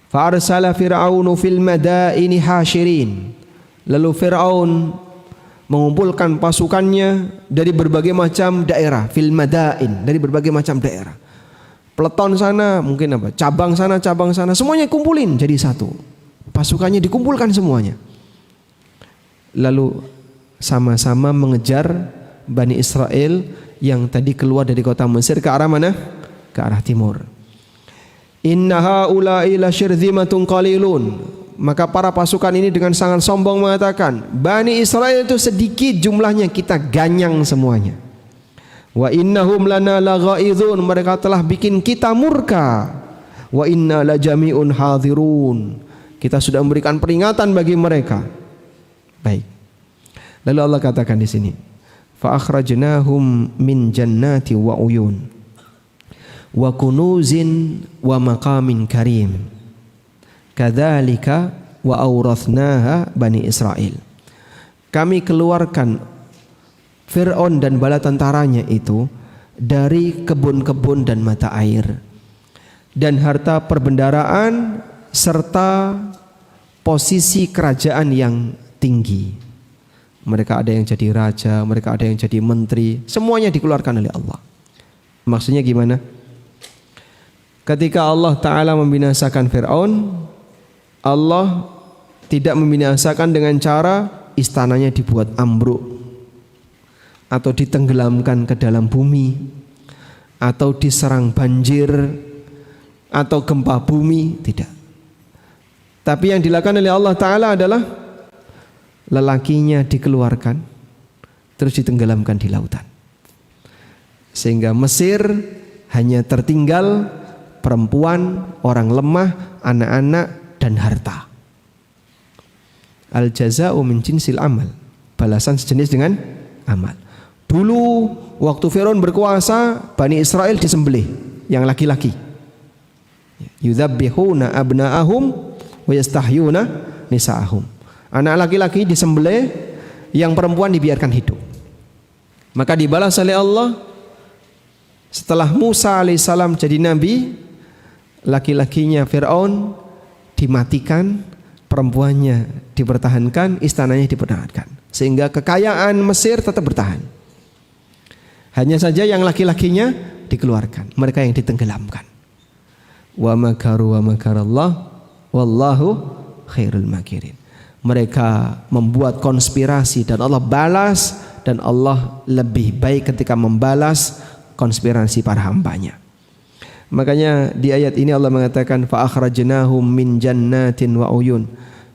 Fa arsala fir'aunu fil madaini hasyirin. Lalu Fir'aun mengumpulkan pasukannya dari berbagai macam daerah, fil madain, dari berbagai macam daerah. Peleton sana, mungkin apa? Cabang sana, semuanya kumpulin jadi satu. Pasukannya dikumpulkan semuanya. Lalu sama-sama mengejar Bani Israel yang tadi keluar dari kota Mesir ke arah mana? Ke arah timur. Inna haula'i lasyirzimatun qalilun. Maka para pasukan ini dengan sangat sombong mengatakan, Bani Israel itu sedikit jumlahnya, kita ganyang semuanya. Wa innahum lana laghaizun, mereka telah bikin kita murka. Wa inna lajami'un hadirun, kita sudah memberikan peringatan bagi mereka. Baik. Lalu Allah katakan di sini, fa akhrajnahum min jannati wa uyun wa kunuzin wa maqamin karim kadzalika wa awrathnaha Bani Israel. Kami keluarkan Fir'aun dan bala tentaranya itu dari kebun-kebun dan mata air dan harta perbendaraan serta posisi kerajaan yang tinggi. Mereka ada yang jadi raja, mereka ada yang jadi menteri, semuanya dikeluarkan oleh Allah. Maksudnya gimana? Ketika Allah Ta'ala membinasakan Fir'aun, Allah tidak membinasakan dengan cara istananya dibuat ambruk atau ditenggelamkan ke dalam bumi atau diserang banjir atau gempa bumi, tidak. Tapi yang dilakukan oleh Allah Ta'ala adalah lelakinya dikeluarkan terus ditenggelamkan di lautan. Sehingga Mesir hanya tertinggal perempuan, orang lemah, anak-anak, dan harta. Al jaza'u min jinsil amal. Balasan sejenis dengan amal. Dulu waktu Firaun berkuasa, Bani Israel disembelih yang laki-laki. Yudzabbihuna abna'ahum wa yastahyuna nisa'ahum. Anak laki-laki disembelih, yang perempuan dibiarkan hidup. Maka dibalas oleh Allah setelah Musa alaihissalam jadi nabi, laki-lakinya Firaun dimatikan, perempuannya dipertahankan, istananya dipertahankan, sehingga kekayaan Mesir tetap bertahan. Hanya saja yang laki-lakinya dikeluarkan, mereka yang ditenggelamkan. Wa makaru wa makarallah wallahu khairul makirin. Mereka membuat konspirasi dan Allah balas, dan Allah lebih baik ketika membalas konspirasi para hambanya. Makanya di ayat ini Allah mengatakan fa akhrajnahum min jannatin wa uyun.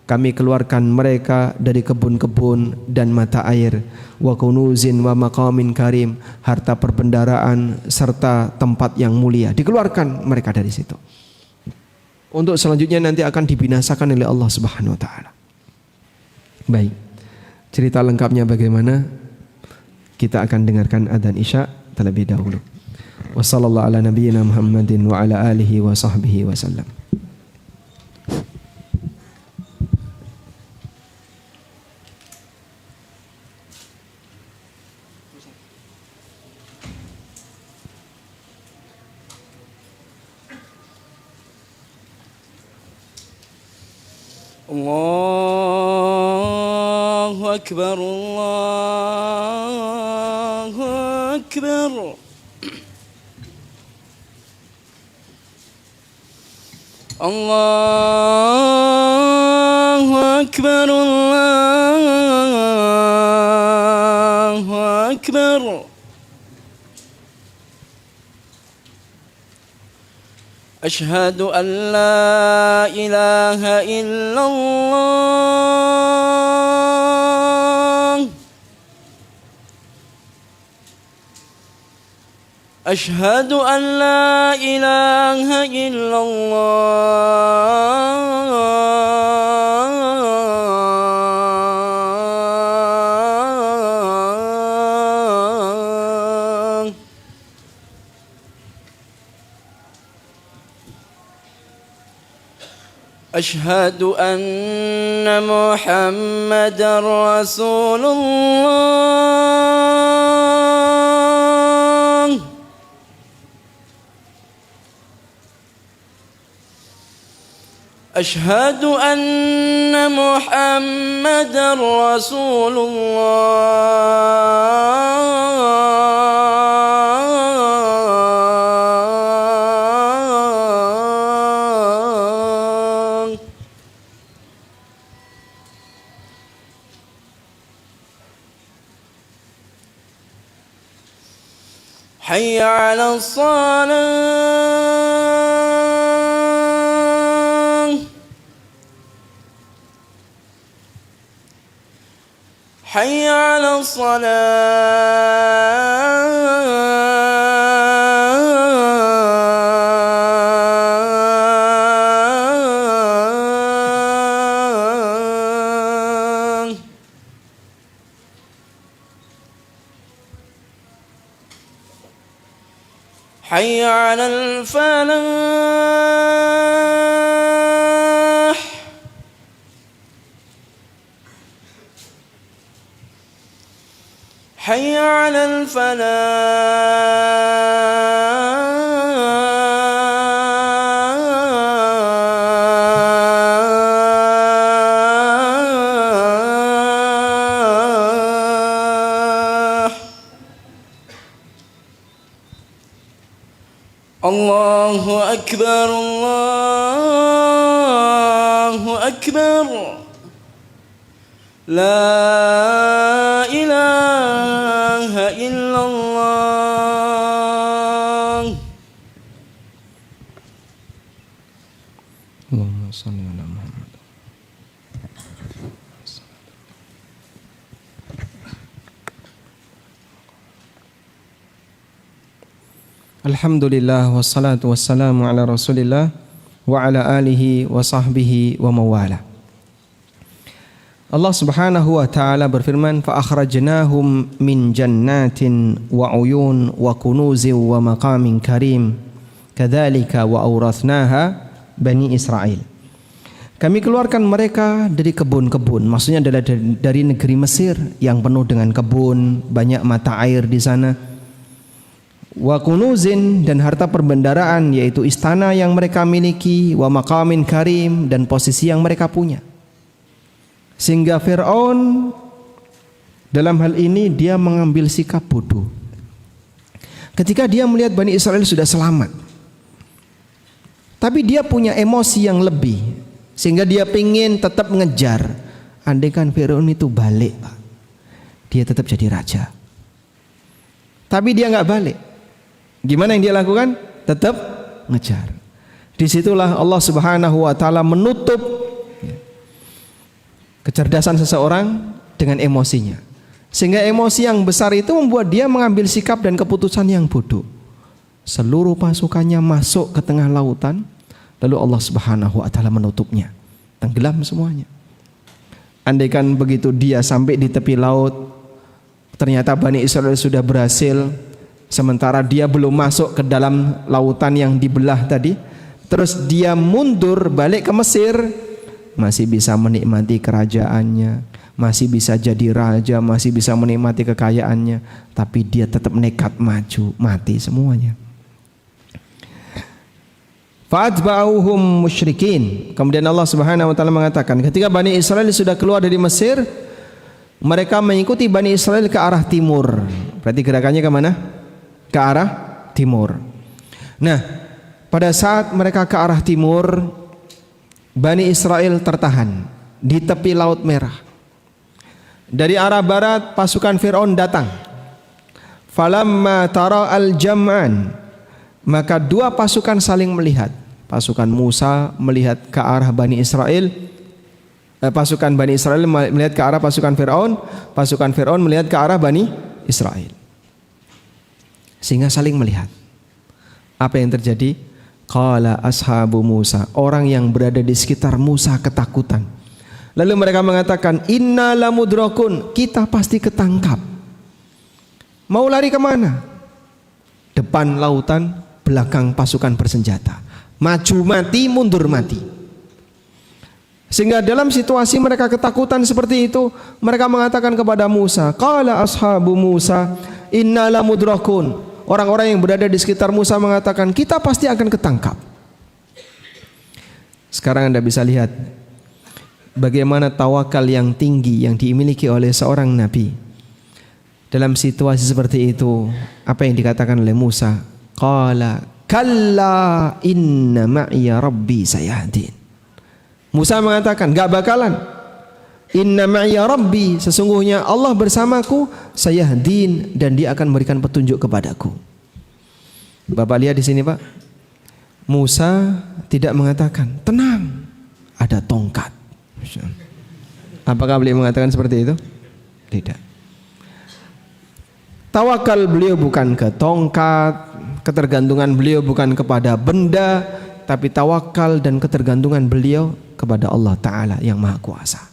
Kami keluarkan mereka dari kebun-kebun dan mata air, wa kunuzin wa maqamin karim, harta perbendaraan serta tempat yang mulia. Dikeluarkan mereka dari situ. Untuk selanjutnya nanti akan dibinasakan oleh Allah Subhanahu wa taala. Baik. Cerita lengkapnya bagaimana? Kita akan dengarkan adzan Isya terlebih dahulu. Wassallallahu ala nabiyyina Muhammadin wa ala alihi wa sahbihi wasallam. Allahu Akbar, Allahu Akbar. Allahu Akbar, Allahu Akbar. أشهد أن لا إله إلا الله أشهد أن لا إله إلا الله أشهد أن محمدا رسول الله أشهد أن محمدا رسول الله حي على الصلاة حي على الصلاة حي على الفلاح حي على الفلاح الله أكبر الله أكبر لا إله إلا الله Allahumma shalli ala Muhammad. Alhamdulillah wassalatu wassalamu ala Rasulillah wa ala alihi wa sahbihi wa mawala. Allah Subhanahu wa taala berfirman, fa akhrajnahum min jannatin wa uyun wa kunuzin wa maqamin karim kadzalika wa awrathnaha bani Israil. Kami keluarkan mereka dari kebun-kebun, maksudnya adalah dari negeri Mesir yang penuh dengan kebun, banyak mata air di sana. Wa kunuzin, dan harta perbendaraan, yaitu istana yang mereka miliki, wa maqamin karim, dan posisi yang mereka punya. Sehingga Fir'aun dalam hal ini dia mengambil sikap bodoh. Ketika dia melihat Bani Israel sudah selamat, tapi dia punya emosi yang lebih, sehingga dia ingin tetap mengejar. Andai kan Fir'aun itu balik, Pak, dia tetap jadi raja. Tapi dia nggak balik. Gimana yang dia lakukan? Tetap ngejar. Disitulah Allah Subhanahu wa taala menutup kecerdasan seseorang dengan emosinya. Sehingga emosi yang besar itu membuat dia mengambil sikap dan keputusan yang bodoh. Seluruh pasukannya masuk ke tengah lautan, lalu Allah Subhanahu wa taala menutupnya. Tenggelam semuanya. Andaikan begitu dia sampai di tepi laut, ternyata Bani Israel sudah berhasil, sementara dia belum masuk ke dalam lautan yang dibelah tadi, terus dia mundur balik ke Mesir, masih bisa menikmati kerajaannya, masih bisa jadi raja, masih bisa menikmati kekayaannya, tapi dia tetap nekat maju, mati semuanya. Fa'atba'uhum musyrikin. Kemudian Allah Subhanahu wa taala mengatakan, ketika Bani Israel sudah keluar dari Mesir, mereka mengikuti Bani Israel ke arah timur. Berarti gerakannya ke mana? Ke arah timur. Nah, pada saat mereka ke arah timur, Bani Israel tertahan di tepi Laut Merah. Dari arah barat pasukan Fir'aun datang. Falamma tara al-jam'an, maka dua pasukan saling melihat. Pasukan Musa melihat ke arah Bani Israel, pasukan Bani Israel melihat ke arah pasukan Fir'aun melihat ke arah Bani Israel. Sehingga saling melihat. Apa yang terjadi? Qala ashabu Musa, orang yang berada di sekitar Musa ketakutan. Lalu mereka mengatakan, inna lamudrakun, kita pasti ketangkap. Mau lari kemana? Depan lautan, belakang pasukan bersenjata. Maju mati, mundur mati. Sehingga dalam situasi mereka ketakutan seperti itu, mereka mengatakan kepada Musa, qala ashabu Musa, inna lamudrakun. Orang-orang yang berada di sekitar Musa mengatakan, kita pasti akan ketangkap. Sekarang Anda bisa lihat bagaimana tawakal yang tinggi yang dimiliki oleh seorang nabi. Dalam situasi seperti itu, apa yang dikatakan oleh Musa? Qala kalla inna ma'iya rabbi sayahdin. Musa mengatakan, gak bakalan. Inna ma'iya rabbi, sesungguhnya Allah bersamaku, sayahdin, dan dia akan memberikan petunjuk kepadaku. Bapak lihat di sini, Pak. Musa tidak mengatakan, tenang, ada tongkat. Apakah beliau mengatakan seperti itu? Tidak. Tawakal beliau bukan ke tongkat, ketergantungan beliau bukan kepada benda, tapi tawakal dan ketergantungan beliau kepada Allah Ta'ala yang Maha Kuasa.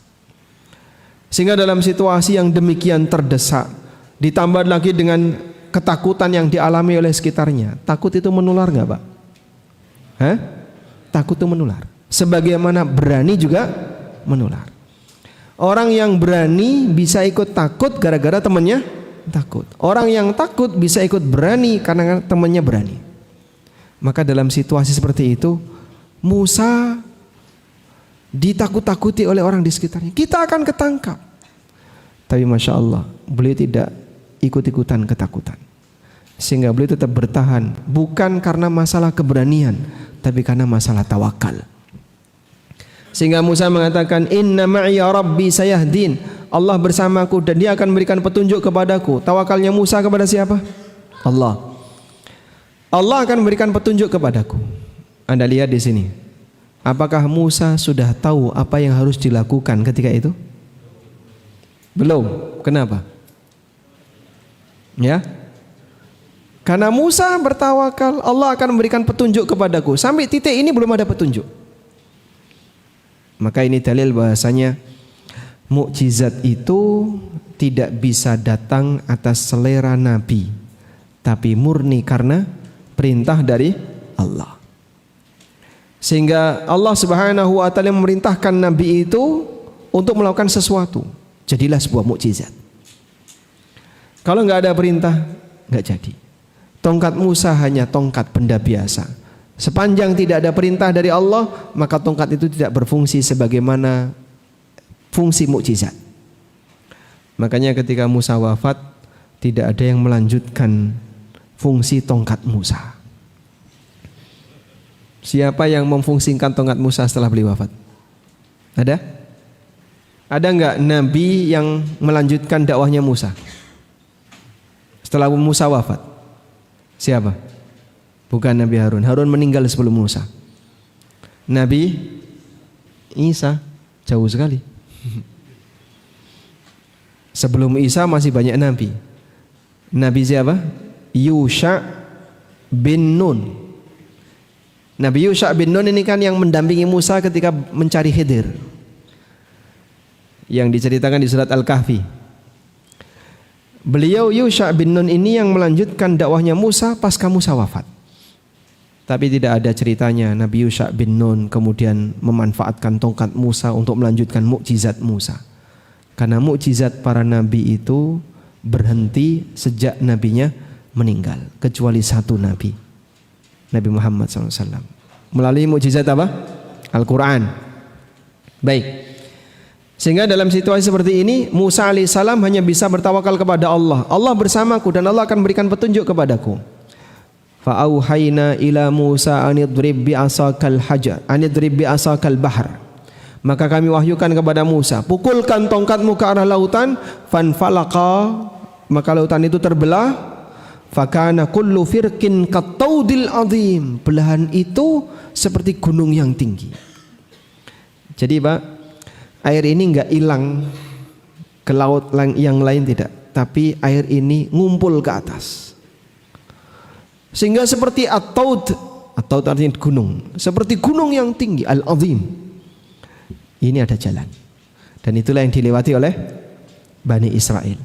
Sehingga dalam situasi yang demikian terdesak, ditambah lagi dengan ketakutan yang dialami oleh sekitarnya. Takut itu menular nggak, Pak? Takut itu menular. Sebagaimana berani juga menular. Orang yang berani bisa ikut takut gara-gara temannya takut. Orang yang takut bisa ikut berani karena temannya berani. Maka dalam situasi seperti itu, Musa ditakut-takuti oleh orang di sekitarnya. Kita akan ketangkap. Tapi Masya Allah, beliau tidak ikut-ikutan ketakutan. Sehingga beliau tetap bertahan. Bukan karena masalah keberanian, tapi karena masalah tawakal. Sehingga Musa mengatakan, inna ma'iya rabbi sayahdin, Allah bersamaku dan dia akan memberikan petunjuk kepadaku. Tawakalnya Musa kepada siapa? Allah. Allah akan memberikan petunjuk kepadaku. Anda lihat di sini. Apakah Musa sudah tahu apa yang harus dilakukan ketika itu? Belum. Kenapa? Ya. Karena Musa bertawakal, Allah akan memberikan petunjuk kepadaku. Sampai titik ini belum ada petunjuk. Maka ini dalil bahasanya mukjizat itu tidak bisa datang atas selera Nabi, tapi murni karena perintah dari Allah. Sehingga Allah Subhanahu wa taala memerintahkan Nabi itu untuk melakukan sesuatu. Jadilah sebuah mukjizat. Kalau nggak ada perintah, nggak jadi. Tongkat Musa hanya tongkat benda biasa. Sepanjang tidak ada perintah dari Allah, maka tongkat itu tidak berfungsi sebagaimana fungsi mukjizat. Makanya ketika Musa wafat, tidak ada yang melanjutkan fungsi tongkat Musa. Siapa yang memfungsikan tongkat Musa setelah beliau wafat? Ada? Ada enggak nabi yang melanjutkan dakwahnya Musa setelah Musa wafat? Siapa? Bukan Nabi Harun. Harun meninggal sebelum Musa. Nabi Isa, jauh sekali. Sebelum Isa masih banyak nabi. Nabi siapa? Yusha bin Nun. Nabi Yusha bin Nun ini kan yang mendampingi Musa ketika mencari Khidir, yang diceritakan di surat Al-Kahfi. Beliau Yusha bin Nun ini yang melanjutkan dakwahnya Musa pasca Musa wafat. Tapi tidak ada ceritanya Nabi Yusha bin Nun kemudian memanfaatkan tongkat Musa untuk melanjutkan mukjizat Musa. Karena mukjizat para nabi itu berhenti sejak nabinya meninggal, kecuali satu nabi, Nabi Muhammad SAW, melalui mukjizat apa? Al-Quran. Baik. Sehingga dalam situasi seperti ini Musa alaihissalam hanya bisa bertawakal kepada Allah. Allah bersamaku dan Allah akan berikan petunjuk kepadaku. Fa'auhayna ila Musa anidrib bi'asakal hajar anidrib bi'asakal bahar. Maka kami wahyukan kepada Musa, pukulkan tongkatmu ke arah lautan, fanfalaqa, maka lautan itu terbelah, fakana kullu firqin kataudil azim, belahan itu seperti gunung yang tinggi. Jadi Pak, air ini enggak hilang ke laut yang lain, tidak, tapi air ini ngumpul ke atas. Sehingga seperti at-taud artinya gunung, seperti gunung yang tinggi, al-azim. Ini ada jalan. Dan itulah yang dilewati oleh Bani Israel.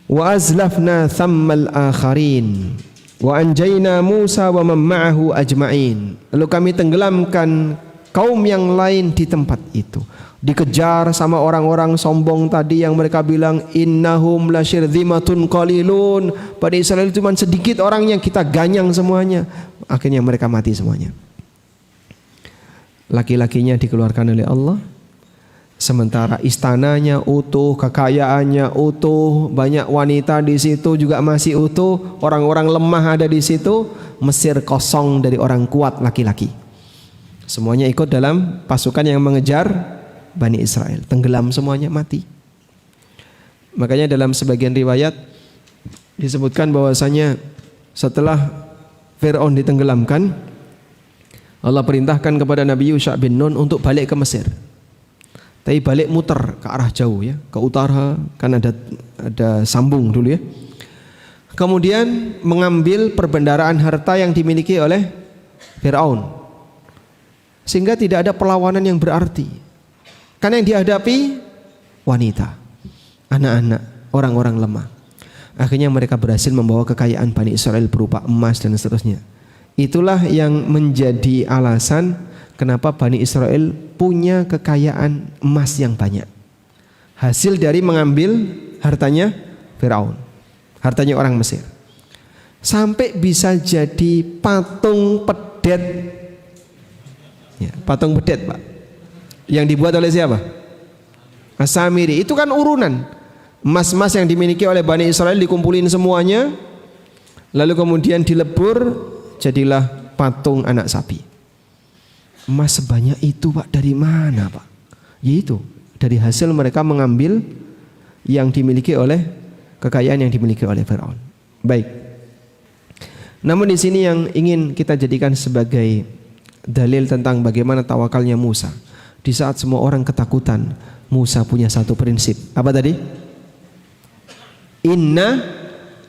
Wa azlafna thammal akharin wa anjayna Musa wa man ma'ahu ajma'in. Lalu kami tenggelamkan kaum yang lain di tempat itu. Dikejar sama orang-orang sombong tadi yang mereka bilang innahum lasyirzimatun qalilun. Bani Israel cuma sedikit orang yang kita ganyang semuanya. Akhirnya mereka mati semuanya. Laki-lakinya dikeluarkan oleh Allah, sementara istananya utuh, kekayaannya utuh, banyak wanita di situ juga masih utuh, orang-orang lemah ada di situ. Mesir kosong dari orang kuat laki-laki. Semuanya ikut dalam pasukan yang mengejar Bani Israel, tenggelam semuanya, mati. Makanya dalam sebagian riwayat disebutkan bahwasanya setelah Fir'aun ditenggelamkan, Allah perintahkan kepada Nabi Yusha bin Nun untuk balik ke Mesir. Tapi balik muter ke arah jauh ya, ke utara, kan ada sambung dulu ya. Kemudian mengambil perbendaharaan harta yang dimiliki oleh Fir'aun. Sehingga tidak ada perlawanan yang berarti. Karena yang dihadapi wanita, anak-anak, orang-orang lemah. Akhirnya mereka berhasil membawa kekayaan Bani Israel berupa emas dan seterusnya. Itulah yang menjadi alasan kenapa Bani Israel punya kekayaan emas yang banyak. Hasil dari mengambil hartanya Firaun, hartanya orang Mesir. Sampai bisa jadi patung pedet. Ya, patung pedet Pak. Yang dibuat oleh siapa? As-Samiri. Itu kan urunan emas-emas yang dimiliki oleh Bani Israel dikumpulin semuanya. Lalu kemudian dilebur, jadilah patung anak sapi. Emas sebanyak itu Pak, dari mana Pak? Yaitu dari hasil mereka mengambil yang dimiliki oleh kekayaan yang dimiliki oleh Firaun. Baik. Namun di sini yang ingin kita jadikan sebagai dalil tentang bagaimana tawakalnya Musa. Di saat semua orang ketakutan, Musa punya satu prinsip. Apa tadi? Inna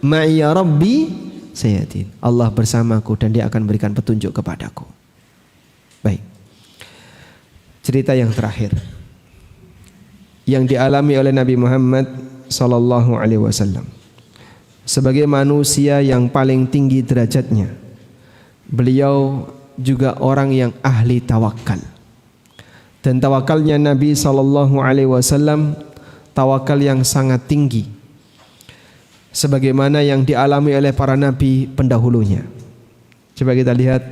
ma'iya rabbi sayahdin. Allah bersamaku dan dia akan berikan petunjuk kepadaku. Baik. Cerita yang terakhir yang dialami oleh Nabi Muhammad sallallahu alaihi wasallam. Sebagai manusia yang paling tinggi derajatnya, beliau juga orang yang ahli tawakal. Dan tawakalnya Nabi sallallahu alaihi wasallam tawakal yang sangat tinggi, sebagaimana yang dialami oleh para nabi pendahulunya. Coba kita lihat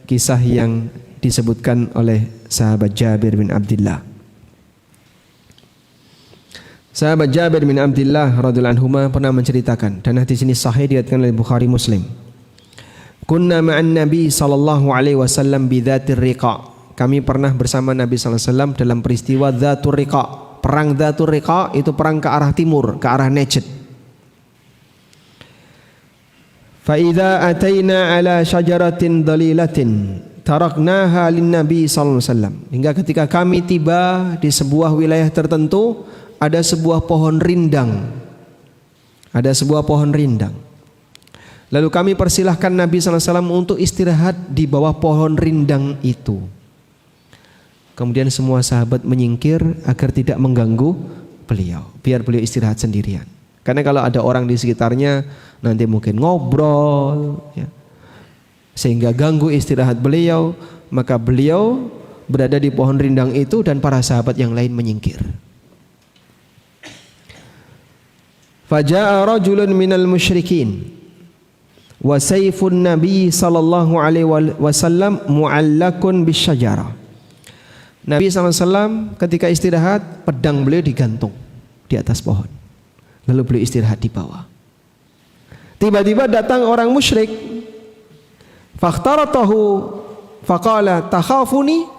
kisah yang disebutkan oleh sahabat Jabir bin Abdullah. Sahabat Jabir bin Abdullah radhiyallahu anhu pernah menceritakan, dan hadis ini sahih diriwayatkan oleh Bukhari Muslim. Kunna ma'an Nabi sallallahu alaihi wasallam bi dzatir riqa. Kami pernah bersama Nabi sallallahu alaihi wasallam dalam peristiwa Dzatur Riqa. Perang Dzatur Riqa itu perang ke arah timur, ke arah Najd. Fa idza ataina ala syajaratin dalilatin taraknaha lin Nabi sallallahu alaihi wasallam. Hingga ketika kami tiba di sebuah wilayah tertentu, ada sebuah pohon rindang. Ada sebuah pohon rindang. Lalu kami persilahkan Nabi sallallahu alaihi wasallam untuk istirahat di bawah pohon rindang itu. Kemudian semua sahabat menyingkir agar tidak mengganggu beliau, biar beliau istirahat sendirian. Karena kalau ada orang di sekitarnya nanti mungkin ngobrol, ya, sehingga ganggu istirahat beliau. Maka beliau berada di pohon rindang itu dan para sahabat yang lain menyingkir. Faja'a rajulun minal musyrikin wa sayfun nabi sallallahu alaihi wasallam mu'allakun bisyajarah. Nabi SAW ketika istirahat, pedang beliau digantung di atas pohon. Lalu beliau istirahat di bawah. Tiba-tiba datang orang musyrik. Fakhtaratahu faqala takhafuni.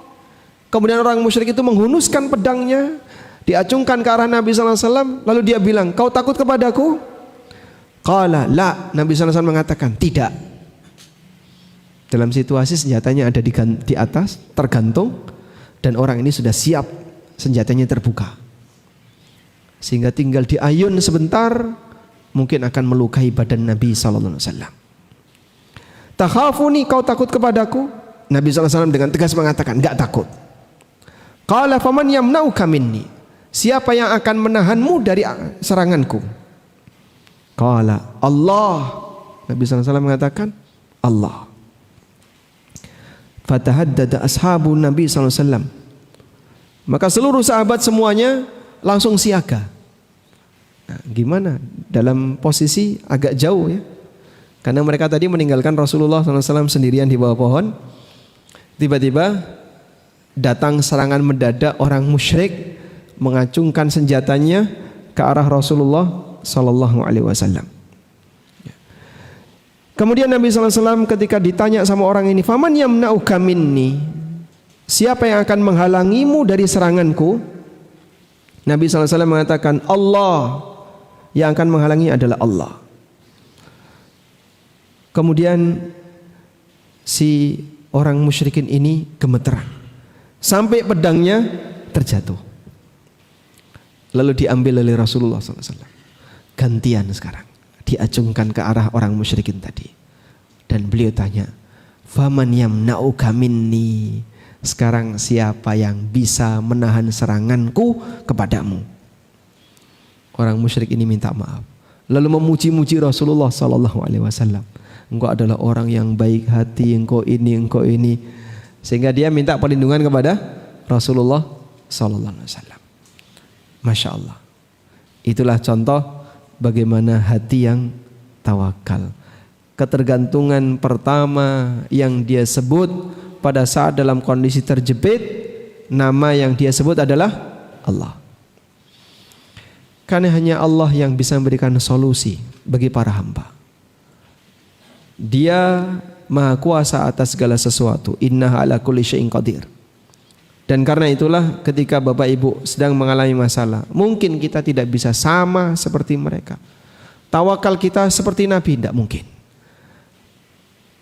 Kemudian orang musyrik itu menghunuskan pedangnya, diacungkan ke arah Nabi SAW. Lalu dia bilang, kau takut kepadaku? Qala la. Nabi SAW mengatakan, tidak. Dalam situasi senjatanya ada di atas, tergantung. Dan orang ini sudah siap, senjatanya terbuka, sehingga tinggal diayun sebentar mungkin akan melukai badan Nabi sallallahu alaihi wasallam. Takhafuni, kau takut kepadaku? Nabi sallallahu alaihi wasallam dengan tegas mengatakan, enggak takut. Qala faman yamna'uka minni? Siapa yang akan menahanmu dari seranganku? Qala Allah. Nabi sallallahu alaihi wasallam mengatakan, Allah. Fatahaddada ashabu Nabi sallallahu alaihi wasallam. Maka seluruh sahabat semuanya langsung siaga. Nah, gimana? Dalam posisi agak jauh ya. Karena mereka tadi meninggalkan Rasulullah sallallahu alaihi wasallam sendirian di bawah pohon. Tiba-tiba datang serangan mendadak orang musyrik mengacungkan senjatanya ke arah Rasulullah sallallahu alaihi wasallam. Kemudian Nabi SAW ketika ditanya sama orang ini, faman yamna'uka minni? Siapa yang akan menghalangimu dari seranganku? Nabi SAW mengatakan, Allah. Yang akan menghalangi adalah Allah. Kemudian si orang musyrikin ini gemeteran sampai pedangnya terjatuh. Lalu diambil oleh Rasulullah SAW. Gantian sekarang, diacungkan ke arah orang musyrikin tadi. Dan beliau tanya, faman yamna'uka minni? Sekarang siapa yang bisa menahan seranganku kepadamu? Orang musyrik ini minta maaf, lalu memuji-muji Rasulullah sallallahu alaihi wasallam. Engkau adalah orang yang baik hati, engkau ini. Sehingga dia minta perlindungan kepada Rasulullah sallallahu alaihi wasallam. Masya Allah. Itulah contoh bagaimana hati yang tawakal. Ketergantungan pertama yang dia sebut pada saat dalam kondisi terjepit, nama yang dia sebut adalah Allah. Karena hanya Allah yang bisa memberikan solusi bagi para hamba. Dia maha kuasa atas segala sesuatu. Innaha ala kulli syai'in qadir. Dan karena itulah ketika Bapak Ibu sedang mengalami masalah, mungkin kita tidak bisa sama seperti mereka. Tawakal kita seperti Nabi, tidak mungkin.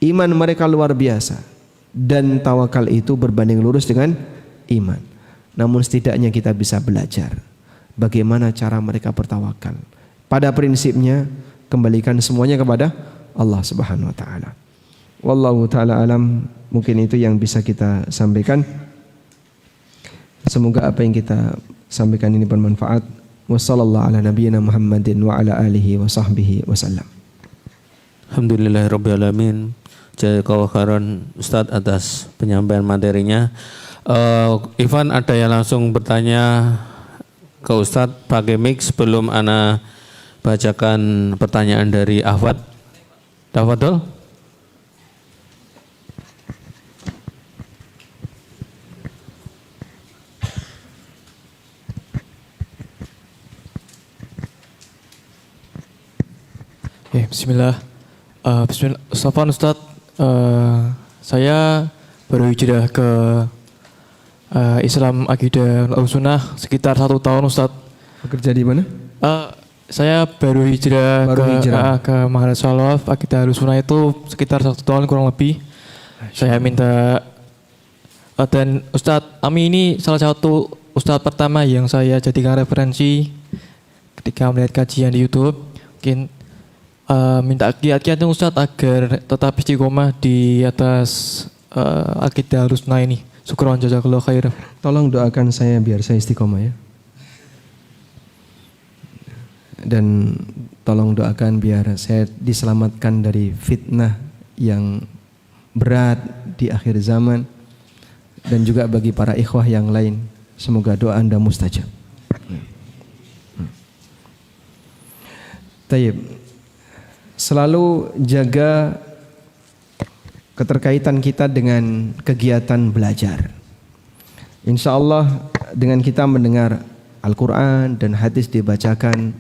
Iman mereka luar biasa. Dan tawakal itu berbanding lurus dengan iman. Namun setidaknya kita bisa belajar bagaimana cara mereka bertawakal. Pada prinsipnya, kembalikan semuanya kepada Allah Subhanahu wa taala. Wallahu taala alam, mungkin itu yang bisa kita sampaikan. Semoga apa yang kita sampaikan ini bermanfaat. Wassallallahu ala nabiyyina Muhammadin wa ala alihi wa sahbihi wasallam. Alhamdulillahirabbil alamin. Jazakallahu khairan Ustadz atas penyampaian materinya. Ivan ada yang langsung bertanya ke Ustadz pakai mic sebelum ana bacakan pertanyaan dari Ahwat. Tafadhol. Bismillah. Bismillah. Safwan Ustadz, saya baru hijrah ke Islam Akidah Al-Sunnah sekitar 1 tahun Ustadz. Bekerja di mana? Saya baru hijrah ke Maharat Salaf Akidah Al-Sunnah itu sekitar 1 tahun kurang lebih. Saya minta dan Ustadz Ami ini salah satu Ustadz pertama yang saya jadikan referensi ketika melihat kajian di YouTube. Mungkin minta kiat-kiat Ustadz agar tetap istiqomah di atas akidah Al-Sunnah ini. Syukron, jazakallahu khair. Tolong doakan saya biar saya istiqomah ya. Dan tolong doakan biar saya diselamatkan dari fitnah yang berat di akhir zaman, dan juga bagi para ikhwah yang lain. Semoga doa Anda mustajab. Tayyib. Selalu jaga keterkaitan kita dengan kegiatan belajar. Insya Allah dengan kita mendengar Al-Quran dan hadis dibacakan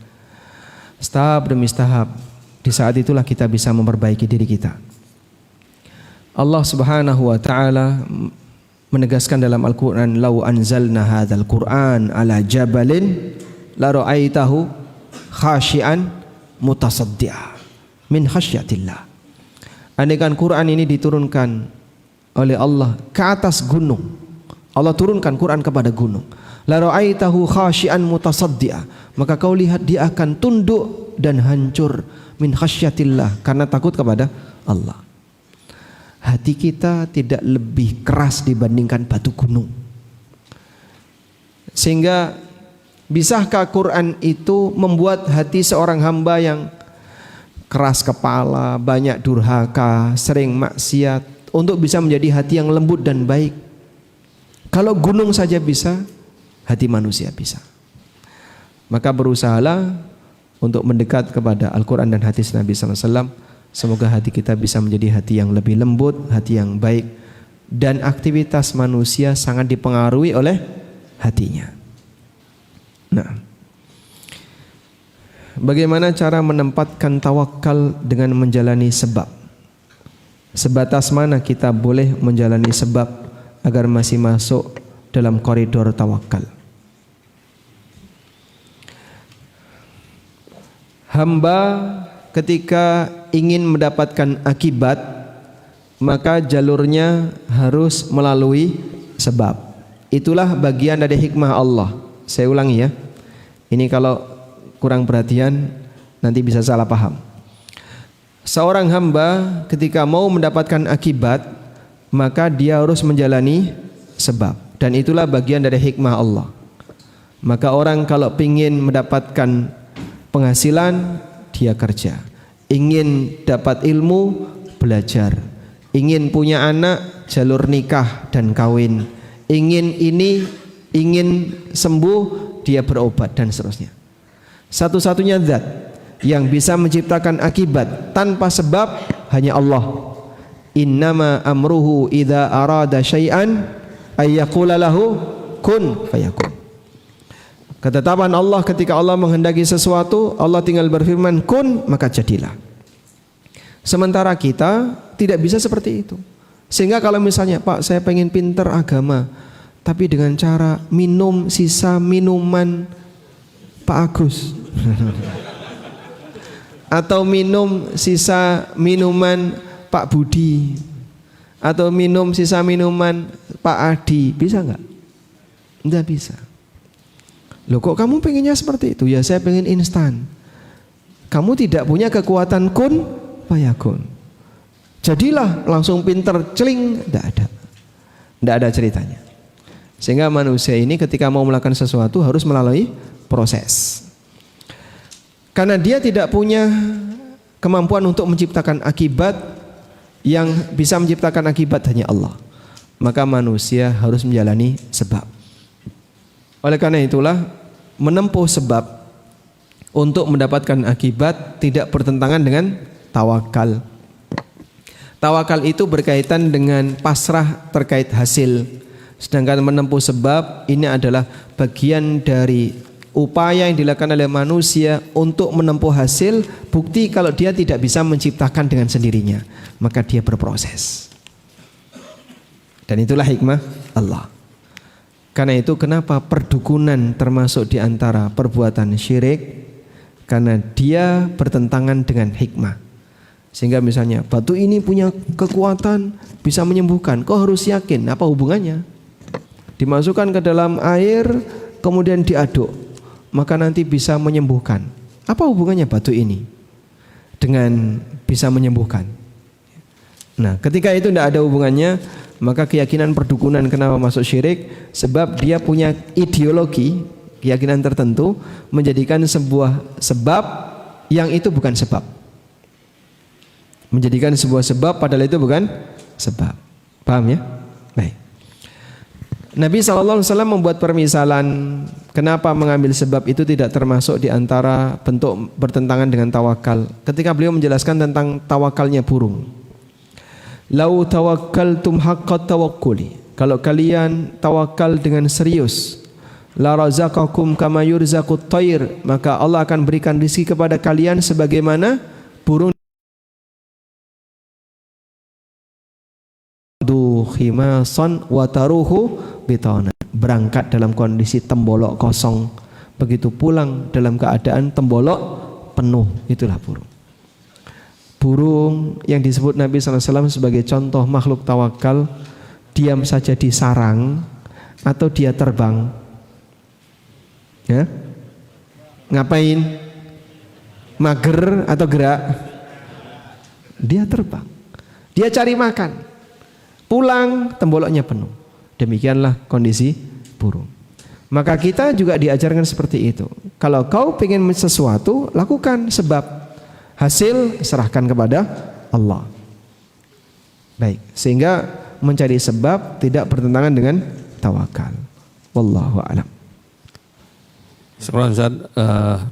tahap demi tahap, di saat itulah kita bisa memperbaiki diri kita. Allah Subhanahu wa taala menegaskan dalam Al-Quran, "Lau anzalna hadzal Qur'an ala jabalin la ra'aitahu khashian mutasaddi'a min khasyatillah." Andaikan Quran ini diturunkan oleh Allah ke atas gunung, Allah turunkan Quran kepada gunung, la ra'aitahu khashian mutasaddi'a, maka kau lihat dia akan tunduk dan hancur min khasyatillah, karena takut kepada Allah. Hati kita tidak lebih keras dibandingkan batu gunung. Sehingga bisakah Quran itu membuat hati seorang hamba yang keras kepala, banyak durhaka, sering maksiat, untuk bisa menjadi hati yang lembut dan baik? Kalau gunung saja bisa, hati manusia bisa. Maka berusahalah untuk mendekat kepada Al-Quran dan hadis Nabi SAW. Semoga hati kita bisa menjadi hati yang lebih lembut, hati yang baik. Dan aktivitas manusia sangat dipengaruhi oleh hatinya. Nah, bagaimana cara menempatkan tawakal dengan menjalani sebab? Sebatas mana kita boleh menjalani sebab agar masih masuk dalam koridor tawakal? Hamba ketika ingin mendapatkan akibat, maka jalurnya harus melalui sebab. Itulah bagian dari hikmah Allah. Saya ulangi ya. Ini kalau kurang perhatian nanti bisa salah paham. Seorang hamba ketika mau mendapatkan akibat, maka dia harus menjalani sebab, dan itulah bagian dari hikmah Allah. Maka orang kalau ingin mendapatkan penghasilan, dia kerja. Ingin dapat ilmu, belajar. Ingin punya anak, jalur nikah dan kawin. Ingin ini, ingin sembuh, dia berobat dan seterusnya. Satu-satunya zat yang bisa menciptakan akibat tanpa sebab hanya Allah. Innama amruhu idza arada syai'an ayyaqula lahu kun fayakun. Ketetapan Allah ketika Allah menghendaki sesuatu, Allah tinggal berfirman kun, maka jadilah. Sementara kita tidak bisa seperti itu. Sehingga kalau misalnya, Pak, saya pengen pinter agama, tapi dengan cara minum sisa minuman Pak Agus atau minum sisa minuman Pak Budi, atau minum sisa minuman Pak Adi, bisa nggak? Nggak bisa. Loh, kok kamu pengennya seperti itu? Ya saya pengen instan. kamu tidak punya kekuatan kun fayakun. Jadilah langsung pinter celing, tidak ada ceritanya. Sehingga manusia ini ketika mau melakukan sesuatu harus melalui proses. Karena dia tidak punya kemampuan untuk menciptakan akibat, yang bisa menciptakan akibat hanya Allah. Maka manusia harus menjalani sebab. Oleh karena itulah menempuh sebab untuk mendapatkan akibat tidak bertentangan dengan tawakal. Tawakal itu berkaitan dengan pasrah terkait hasil. Sedangkan menempuh sebab ini adalah bagian dari upaya yang dilakukan oleh manusia untuk menempuh hasil. Bukti kalau dia tidak bisa menciptakan dengan sendirinya, maka dia berproses. Dan itulah hikmah Allah. Karena itu kenapa perdukunan termasuk di antara perbuatan syirik? Karena dia bertentangan dengan hikmah. Sehingga misalnya batu ini punya kekuatan bisa menyembuhkan. Kau harus yakin, apa hubungannya? Dimasukkan ke dalam air kemudian diaduk, maka nanti bisa menyembuhkan. Apa hubungannya batu ini dengan bisa menyembuhkan? Nah, ketika itu tidak ada hubungannya, maka keyakinan perdukunan kenapa masuk syirik? Sebab dia punya ideologi, keyakinan tertentu menjadikan sebuah sebab yang itu bukan sebab. Menjadikan sebuah sebab padahal itu bukan sebab. Paham ya? Baik. Nabi SAW membuat permisalan kenapa mengambil sebab itu tidak termasuk di antara bentuk bertentangan dengan tawakal. Ketika beliau menjelaskan tentang tawakalnya burung. Lau tawakkaltum haqqat tawakkuli. Kalau kalian tawakal dengan serius, la razaqakum kama yurzaqut thair, maka Allah akan berikan rezeki kepada kalian sebagaimana burung du khimasan wa taruhu bitana, berangkat dalam kondisi tembolok kosong, begitu pulang dalam keadaan tembolok penuh. Itulah burung. Burung yang disebut Nabi SAW sebagai contoh makhluk tawakal, diam saja di sarang atau dia terbang? Ya? Ngapain? Mager atau gerak? Dia terbang. Dia cari makan. Pulang temboloknya penuh. Demikianlah kondisi burung. Maka kita juga diajarkan seperti itu. Kalau kau ingin sesuatu, lakukan sebab. Hasil serahkan kepada Allah. Baik, sehingga mencari sebab tidak bertentangan dengan tawakal. Wallahu a'lam.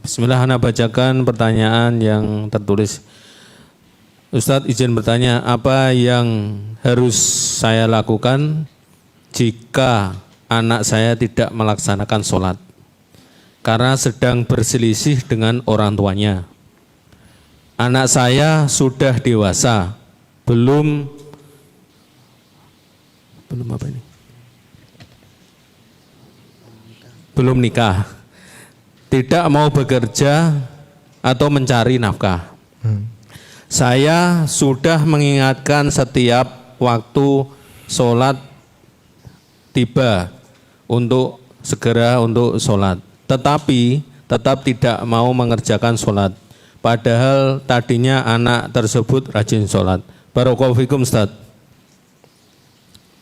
Bismillah, ana bacakan pertanyaan yang tertulis. Ustadz izin bertanya, apa yang harus saya lakukan jika anak saya tidak melaksanakan sholat karena sedang berselisih dengan orang tuanya? Anak saya sudah dewasa, belum apa ini? Belum nikah, tidak mau bekerja atau mencari nafkah. Saya sudah mengingatkan setiap waktu sholat tiba untuk segera untuk sholat, tetapi tetap tidak mau mengerjakan sholat. Padahal tadinya anak tersebut rajin sholat. Barakallahu fikum Ustaz.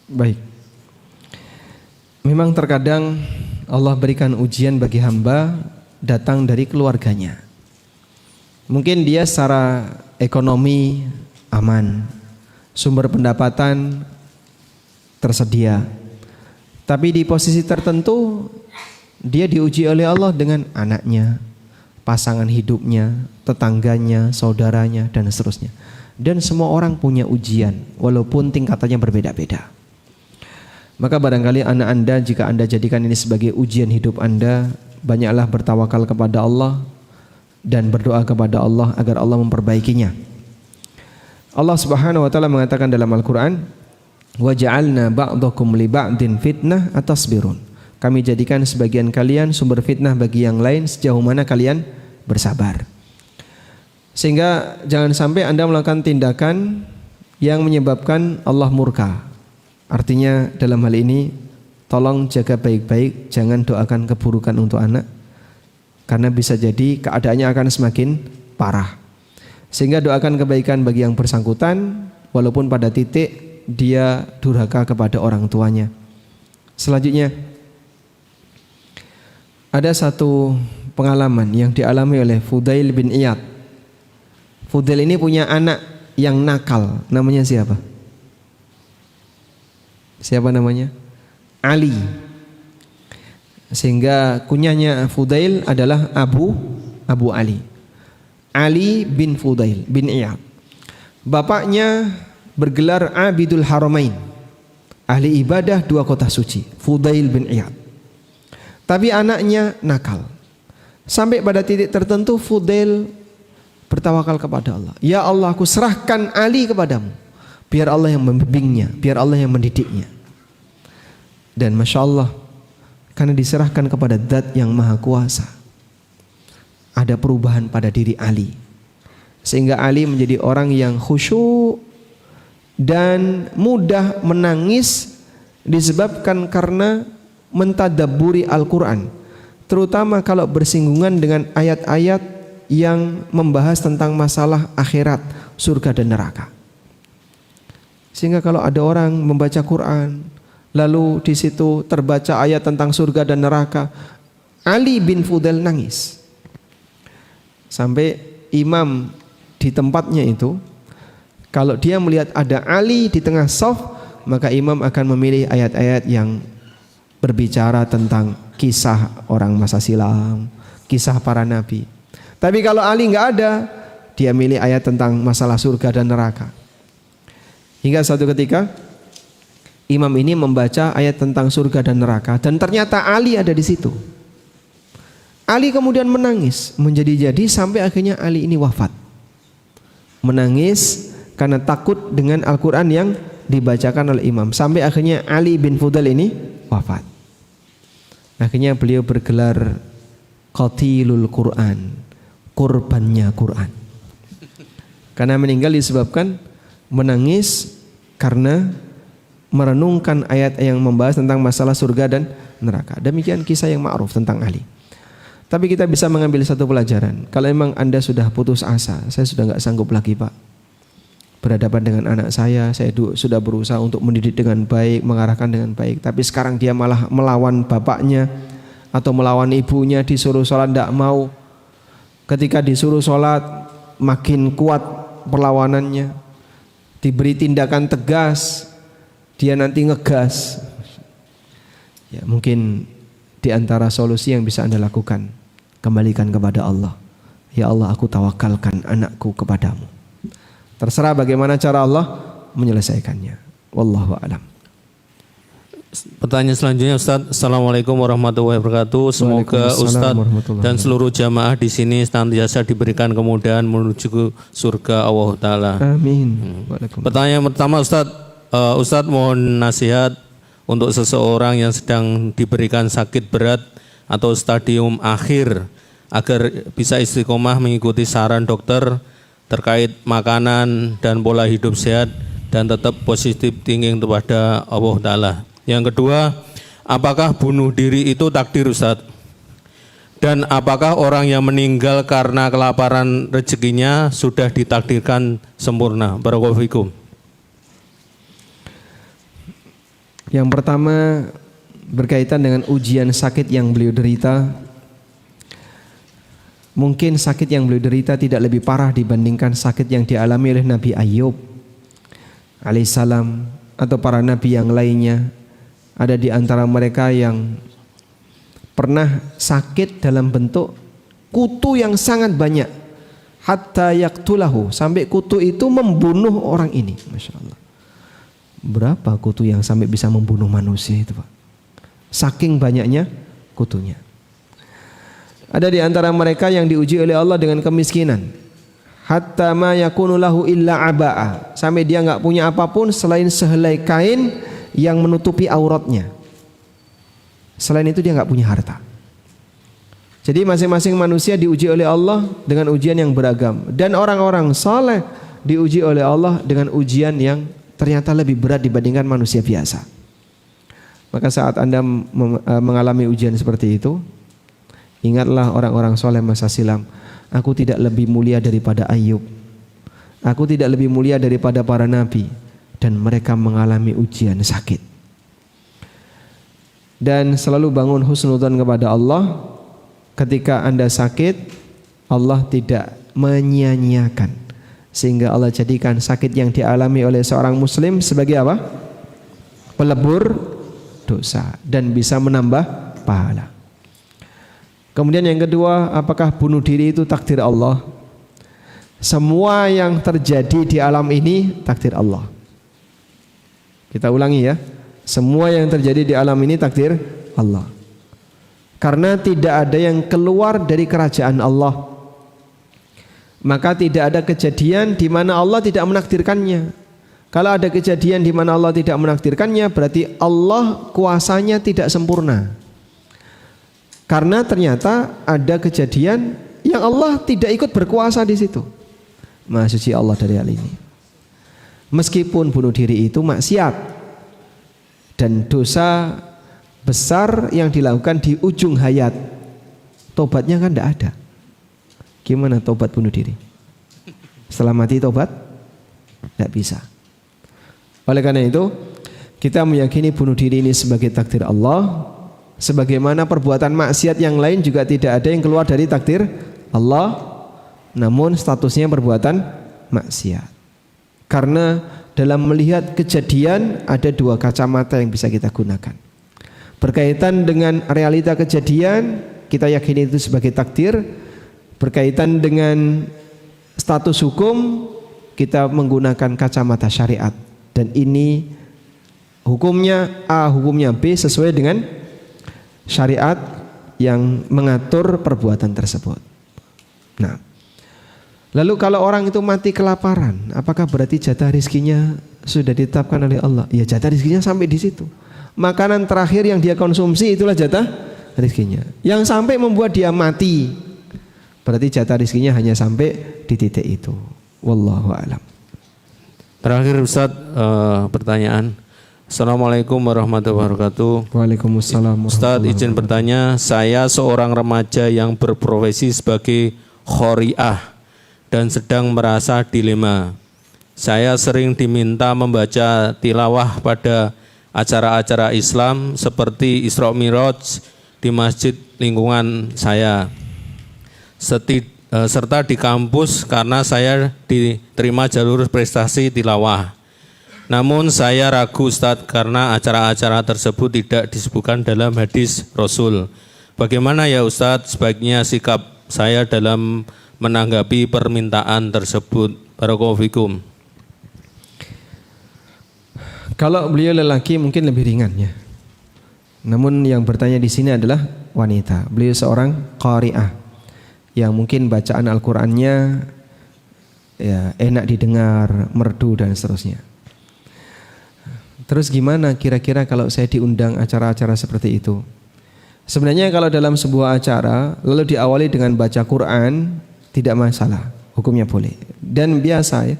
Baik. Memang terkadang Allah berikan ujian bagi hamba datang dari keluarganya. Mungkin dia secara ekonomi aman, sumber pendapatan tersedia, tapi di posisi tertentu dia diuji oleh Allah dengan anaknya, pasangan hidupnya, tetangganya, saudaranya, dan seterusnya. Dan semua orang punya ujian, walaupun tingkatannya berbeda-beda. Maka barangkali anak Anda, jika Anda jadikan ini sebagai ujian hidup Anda, banyaklah bertawakal kepada Allah dan berdoa kepada Allah agar Allah memperbaikinya. Allah Subhanahu wa taala mengatakan dalam Al-Qur'an, "Wa ja'alna ba'dakum li ba'din fitnah atasbirun." Kami jadikan sebagian kalian sumber fitnah bagi yang lain sejauh mana kalian bersabar. Sehingga jangan sampai Anda melakukan tindakan yang menyebabkan Allah murka. Artinya dalam hal ini tolong jaga baik-baik, jangan doakan keburukan untuk anak, karena bisa jadi keadaannya akan semakin parah. Sehingga doakan kebaikan bagi yang bersangkutan walaupun pada titik dia durhaka kepada orang tuanya. Selanjutnya ada satu pengalaman yang dialami oleh Fudail bin Iyad. Fudail ini punya anak yang nakal. Namanya siapa? Siapa namanya? Ali. Sehingga kunyahnya Fudail adalah Abu Ali. Ali bin Fudail bin Iyad. Bapaknya bergelar Abidul Haramain, ahli ibadah dua kota suci, Fudail bin Iyad. Tapi anaknya nakal. Sampai pada titik tertentu Fudail bertawakal kepada Allah. Ya Allah, aku serahkan Ali kepadamu. Biar Allah yang membimbingnya, biar Allah yang mendidiknya. Dan Masya Allah, karena diserahkan kepada Zat yang Maha Kuasa, ada perubahan pada diri Ali. Sehingga Ali menjadi orang yang khusyuk dan mudah menangis disebabkan karena mentadabburi Al-Quran, terutama kalau bersinggungan dengan ayat-ayat yang membahas tentang masalah akhirat, surga dan neraka. Sehingga kalau ada orang membaca Quran, lalu di situ terbaca ayat tentang surga dan neraka, Ali bin Fudail nangis. Sampai imam di tempatnya itu, kalau dia melihat ada Ali di tengah shaf, maka imam akan memilih ayat-ayat yang berbicara tentang kisah orang masa silam, kisah para nabi. Tapi kalau Ali nggak ada, dia milih ayat tentang masalah surga dan neraka. Hingga suatu ketika imam ini membaca ayat tentang surga dan neraka, dan ternyata Ali ada di situ. Ali kemudian menangis menjadi-jadi sampai akhirnya Ali ini wafat. Menangis karena takut dengan Al-Quran yang dibacakan oleh imam, sampai akhirnya Ali bin Fudail ini wafat. Akhirnya beliau bergelar Qatilul Quran, korbannya Quran, karena meninggal disebabkan menangis karena merenungkan ayat yang membahas tentang masalah surga dan neraka. Demikian kisah yang ma'ruf tentang Ali. Tapi kita bisa mengambil satu pelajaran. Kalau memang Anda sudah putus asa, saya sudah nggak sanggup lagi Pak berhadapan dengan anak saya sudah berusaha untuk mendidik dengan baik, mengarahkan dengan baik, tapi sekarang dia malah melawan bapaknya atau melawan ibunya, disuruh sholat tidak mau. Ketika disuruh sholat makin kuat perlawanannya, diberi tindakan tegas, dia nanti ngegas. Ya, mungkin di antara solusi yang bisa Anda lakukan, kembalikan kepada Allah. Ya Allah, aku tawakalkan anakku kepadamu. Terserah bagaimana cara Allah menyelesaikannya. Wallahu a'lam. Pertanyaan selanjutnya Ustaz. Assalamualaikum warahmatullahi wabarakatuh. Semoga Ustaz dan seluruh jamaah di sini senantiasa diberikan kemudahan menuju ke surga Allah Ta'ala. Amin. Pertanyaan pertama Ustaz, Ustaz mohon nasihat untuk seseorang yang sedang diberikan sakit berat atau stadium akhir agar bisa istiqomah mengikuti saran dokter terkait makanan dan pola hidup sehat dan tetap positif thinking kepada Allah Ta'ala. Yang kedua, apakah bunuh diri itu takdir Ustaz? Dan apakah orang yang meninggal karena kelaparan rezekinya sudah ditakdirkan sempurna? Barakallahu fikum. Yang pertama berkaitan dengan ujian sakit yang beliau derita. Mungkin sakit yang beliau derita tidak lebih parah dibandingkan sakit yang dialami oleh Nabi Ayub alaihissalam atau para nabi yang lainnya. Ada di antara mereka yang pernah sakit dalam bentuk kutu yang sangat banyak, hatta yaktulahu, sampai kutu itu membunuh orang ini. Masya Allah. Berapa kutu yang sampai bisa membunuh manusia itu Pak? Saking banyaknya kutunya. Ada di antara mereka yang diuji oleh Allah dengan kemiskinan, hatta ma yakunu lahu illa aba'a, sampai dia nggak punya apapun selain sehelai kain yang menutupi auratnya. Selain itu dia nggak punya harta. Jadi masing-masing manusia diuji oleh Allah dengan ujian yang beragam, dan orang-orang saleh diuji oleh Allah dengan ujian yang ternyata lebih berat dibandingkan manusia biasa. Maka saat Anda mengalami ujian seperti itu, ingatlah orang-orang soleh masa silam. Aku tidak lebih mulia daripada Ayub. Aku tidak lebih mulia daripada para nabi. Dan mereka mengalami ujian sakit. Dan selalu bangun husnudzon kepada Allah. Ketika Anda sakit, Allah tidak menyia-nyiakan. Sehingga Allah jadikan sakit yang dialami oleh seorang muslim sebagai apa? Pelebur dosa dan bisa menambah pahala. Kemudian yang kedua, apakah bunuh diri itu takdir Allah? Semua yang terjadi di alam ini takdir Allah. Kita ulangi ya. Semua yang terjadi di alam ini takdir Allah. Karena tidak ada yang keluar dari kerajaan Allah. Maka tidak ada kejadian di mana Allah tidak menakdirkannya. Kalau ada kejadian di mana Allah tidak menakdirkannya, berarti Allah kuasanya tidak sempurna. Karena ternyata ada kejadian yang Allah tidak ikut berkuasa di situ. Maha suci Allah dari hal ini. Meskipun bunuh diri itu maksiat dan dosa besar yang dilakukan di ujung hayat, tobatnya kan tidak ada. Gimana tobat bunuh diri? Setelah mati tobat? Tidak bisa. Oleh karena itu, kita meyakini bunuh diri ini sebagai takdir Allah. Sebagaimana perbuatan maksiat yang lain juga tidak ada yang keluar dari takdir Allah, namun statusnya perbuatan maksiat. Karena dalam melihat kejadian ada dua kacamata yang bisa kita gunakan. Berkaitan dengan realita kejadian, kita yakini itu sebagai takdir. Berkaitan dengan status hukum, kita menggunakan kacamata syariat. Dan ini hukumnya A, hukumnya B sesuai dengan syariat yang mengatur perbuatan tersebut. Nah, lalu kalau orang itu mati kelaparan, apakah berarti jatah rizkinya sudah ditetapkan oleh Allah? Ya, jatah rizkinya sampai di situ. Makanan terakhir yang dia konsumsi itulah jatah rizkinya. Yang sampai membuat dia mati, berarti jatah rizkinya hanya sampai di titik itu. Wallahu a'lam. Terakhir Ustaz, pertanyaan. Assalamualaikum warahmatullahi wabarakatuh. Waalaikumsalam. Ustaz, izin bertanya, saya seorang remaja yang berprofesi sebagai khoriah dan sedang merasa dilema. Saya sering diminta membaca tilawah pada acara-acara Islam seperti Isra Miraj di masjid lingkungan saya, serta di kampus karena saya diterima jalur prestasi tilawah. Namun saya ragu Ustadz karena acara-acara tersebut tidak disebutkan dalam hadis Rasul. Bagaimana ya Ustadz sebaiknya sikap saya dalam menanggapi permintaan tersebut? Barakallahu fikum. Kalau beliau lelaki mungkin lebih ringan ya. Namun yang bertanya di sini adalah wanita. Beliau seorang qari'ah yang mungkin bacaan Al-Qur'annya ya enak didengar, merdu dan seterusnya. Terus gimana kira-kira kalau saya diundang acara-acara seperti itu? Sebenarnya kalau dalam sebuah acara lalu diawali dengan baca Quran tidak masalah, hukumnya boleh. Dan biasa ya,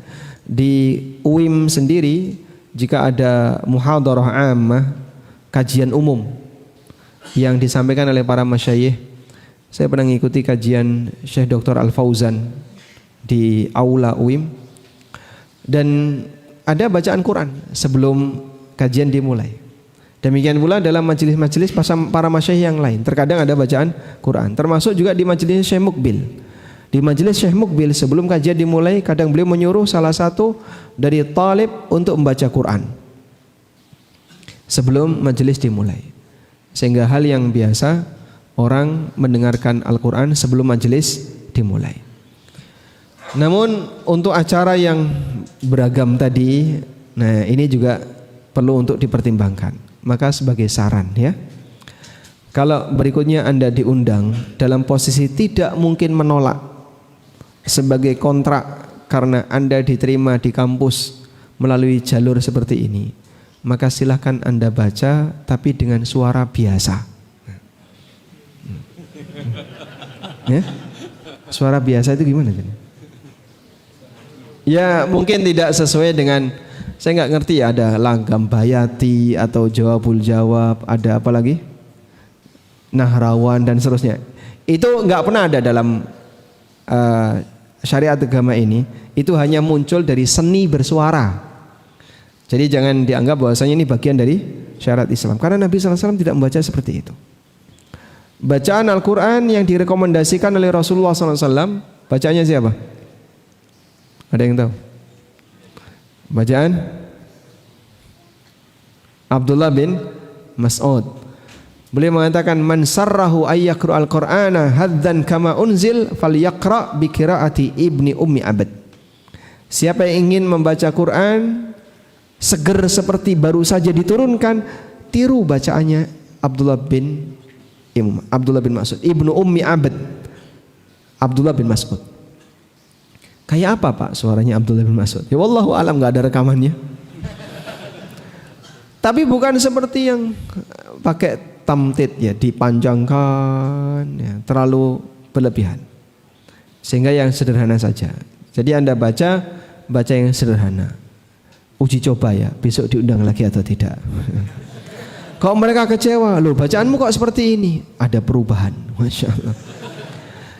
di UIM sendiri jika ada muhadarah ammah, kajian umum yang disampaikan oleh para masyayikh, saya pernah mengikuti kajian Syekh Dr. Al-Fauzan di aula UIM, dan ada bacaan Quran sebelum kajian dimulai. Demikian pula dalam majelis-majelis para masyayikh yang lain, terkadang ada bacaan Quran, termasuk juga di majelis Syekh Mukbil. Di majelis Syekh Mukbil sebelum kajian dimulai, kadang beliau menyuruh salah satu dari talib untuk membaca Quran sebelum majelis dimulai. Sehingga hal yang biasa orang mendengarkan Al-Quran sebelum majelis dimulai. Namun untuk acara yang beragam tadi, nah ini juga perlu untuk dipertimbangkan. Maka sebagai saran ya, kalau berikutnya Anda diundang dalam posisi tidak mungkin menolak sebagai kontrak karena Anda diterima di kampus melalui jalur seperti ini, maka silahkan Anda baca tapi dengan suara biasa. Ya? Suara biasa itu gimana? Ya mungkin tidak sesuai dengan, saya nggak ngerti ya, ada langgam bayati atau jawabul jawab, ada apa lagi? Nahrawan dan seterusnya. Itu nggak pernah ada dalam syariat agama ini itu hanya muncul dari seni bersuara. Jadi jangan dianggap bahwasanya ini bagian dari syariat Islam, karena Nabi SAW tidak membaca seperti itu. Bacaan Al-Quran yang direkomendasikan oleh Rasulullah SAW, bacaannya siapa? Ada yang tahu? Bacaan Abdullah bin Mas'ud. Beliau mengatakan, man sarrahu ayyaqra al-Qur'ana haddan kama unzil falyaqra bi qiraati ibni ummi abad. Siapa yang ingin membaca Quran seger seperti baru saja diturunkan, tiru bacaannya Abdullah bin Mas'ud, ibnu ummi abad, Abdullah bin Mas'ud. Kayak apa Pak suaranya Abdullah bin Mas'ud? Ya wallahu alam, nggak ada rekamannya. Tapi bukan seperti yang pakai tamtid ya, dipanjangkan ya, terlalu berlebihan. Sehingga yang sederhana saja. Jadi Anda baca yang sederhana. Uji coba ya, besok diundang lagi atau tidak. Kalau mereka kecewa, loh bacaanmu kok seperti ini? Ada perubahan, Masya Allah.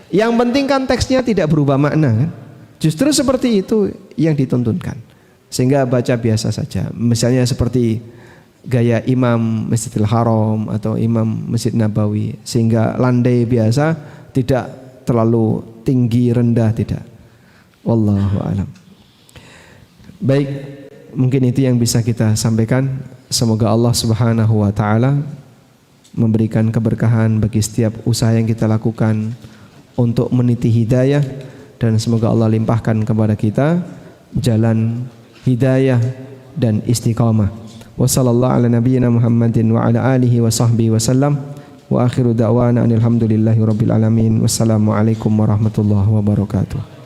Yang penting kan teksnya tidak berubah makna kan? Justru seperti itu yang dituntunkan. Sehingga baca biasa saja. Misalnya seperti gaya imam Masjidil Haram atau imam Masjid Nabawi, sehingga landai biasa, tidak terlalu tinggi rendah, tidak. Wallahu a'lam. Baik, mungkin itu yang bisa kita sampaikan. Semoga Allah Subhanahu wa taala memberikan keberkahan bagi setiap usaha yang kita lakukan untuk meniti hidayah, dan semoga Allah limpahkan kepada kita jalan hidayah dan istiqamah. Wassallallahu ala nabiyyina Muhammadin wa ala alihi wa sahbihi wasallam. Wa akhiru da'wana alhamdulillahi rabbil alamin. Wassalamualaikum warahmatullahi wabarakatuh.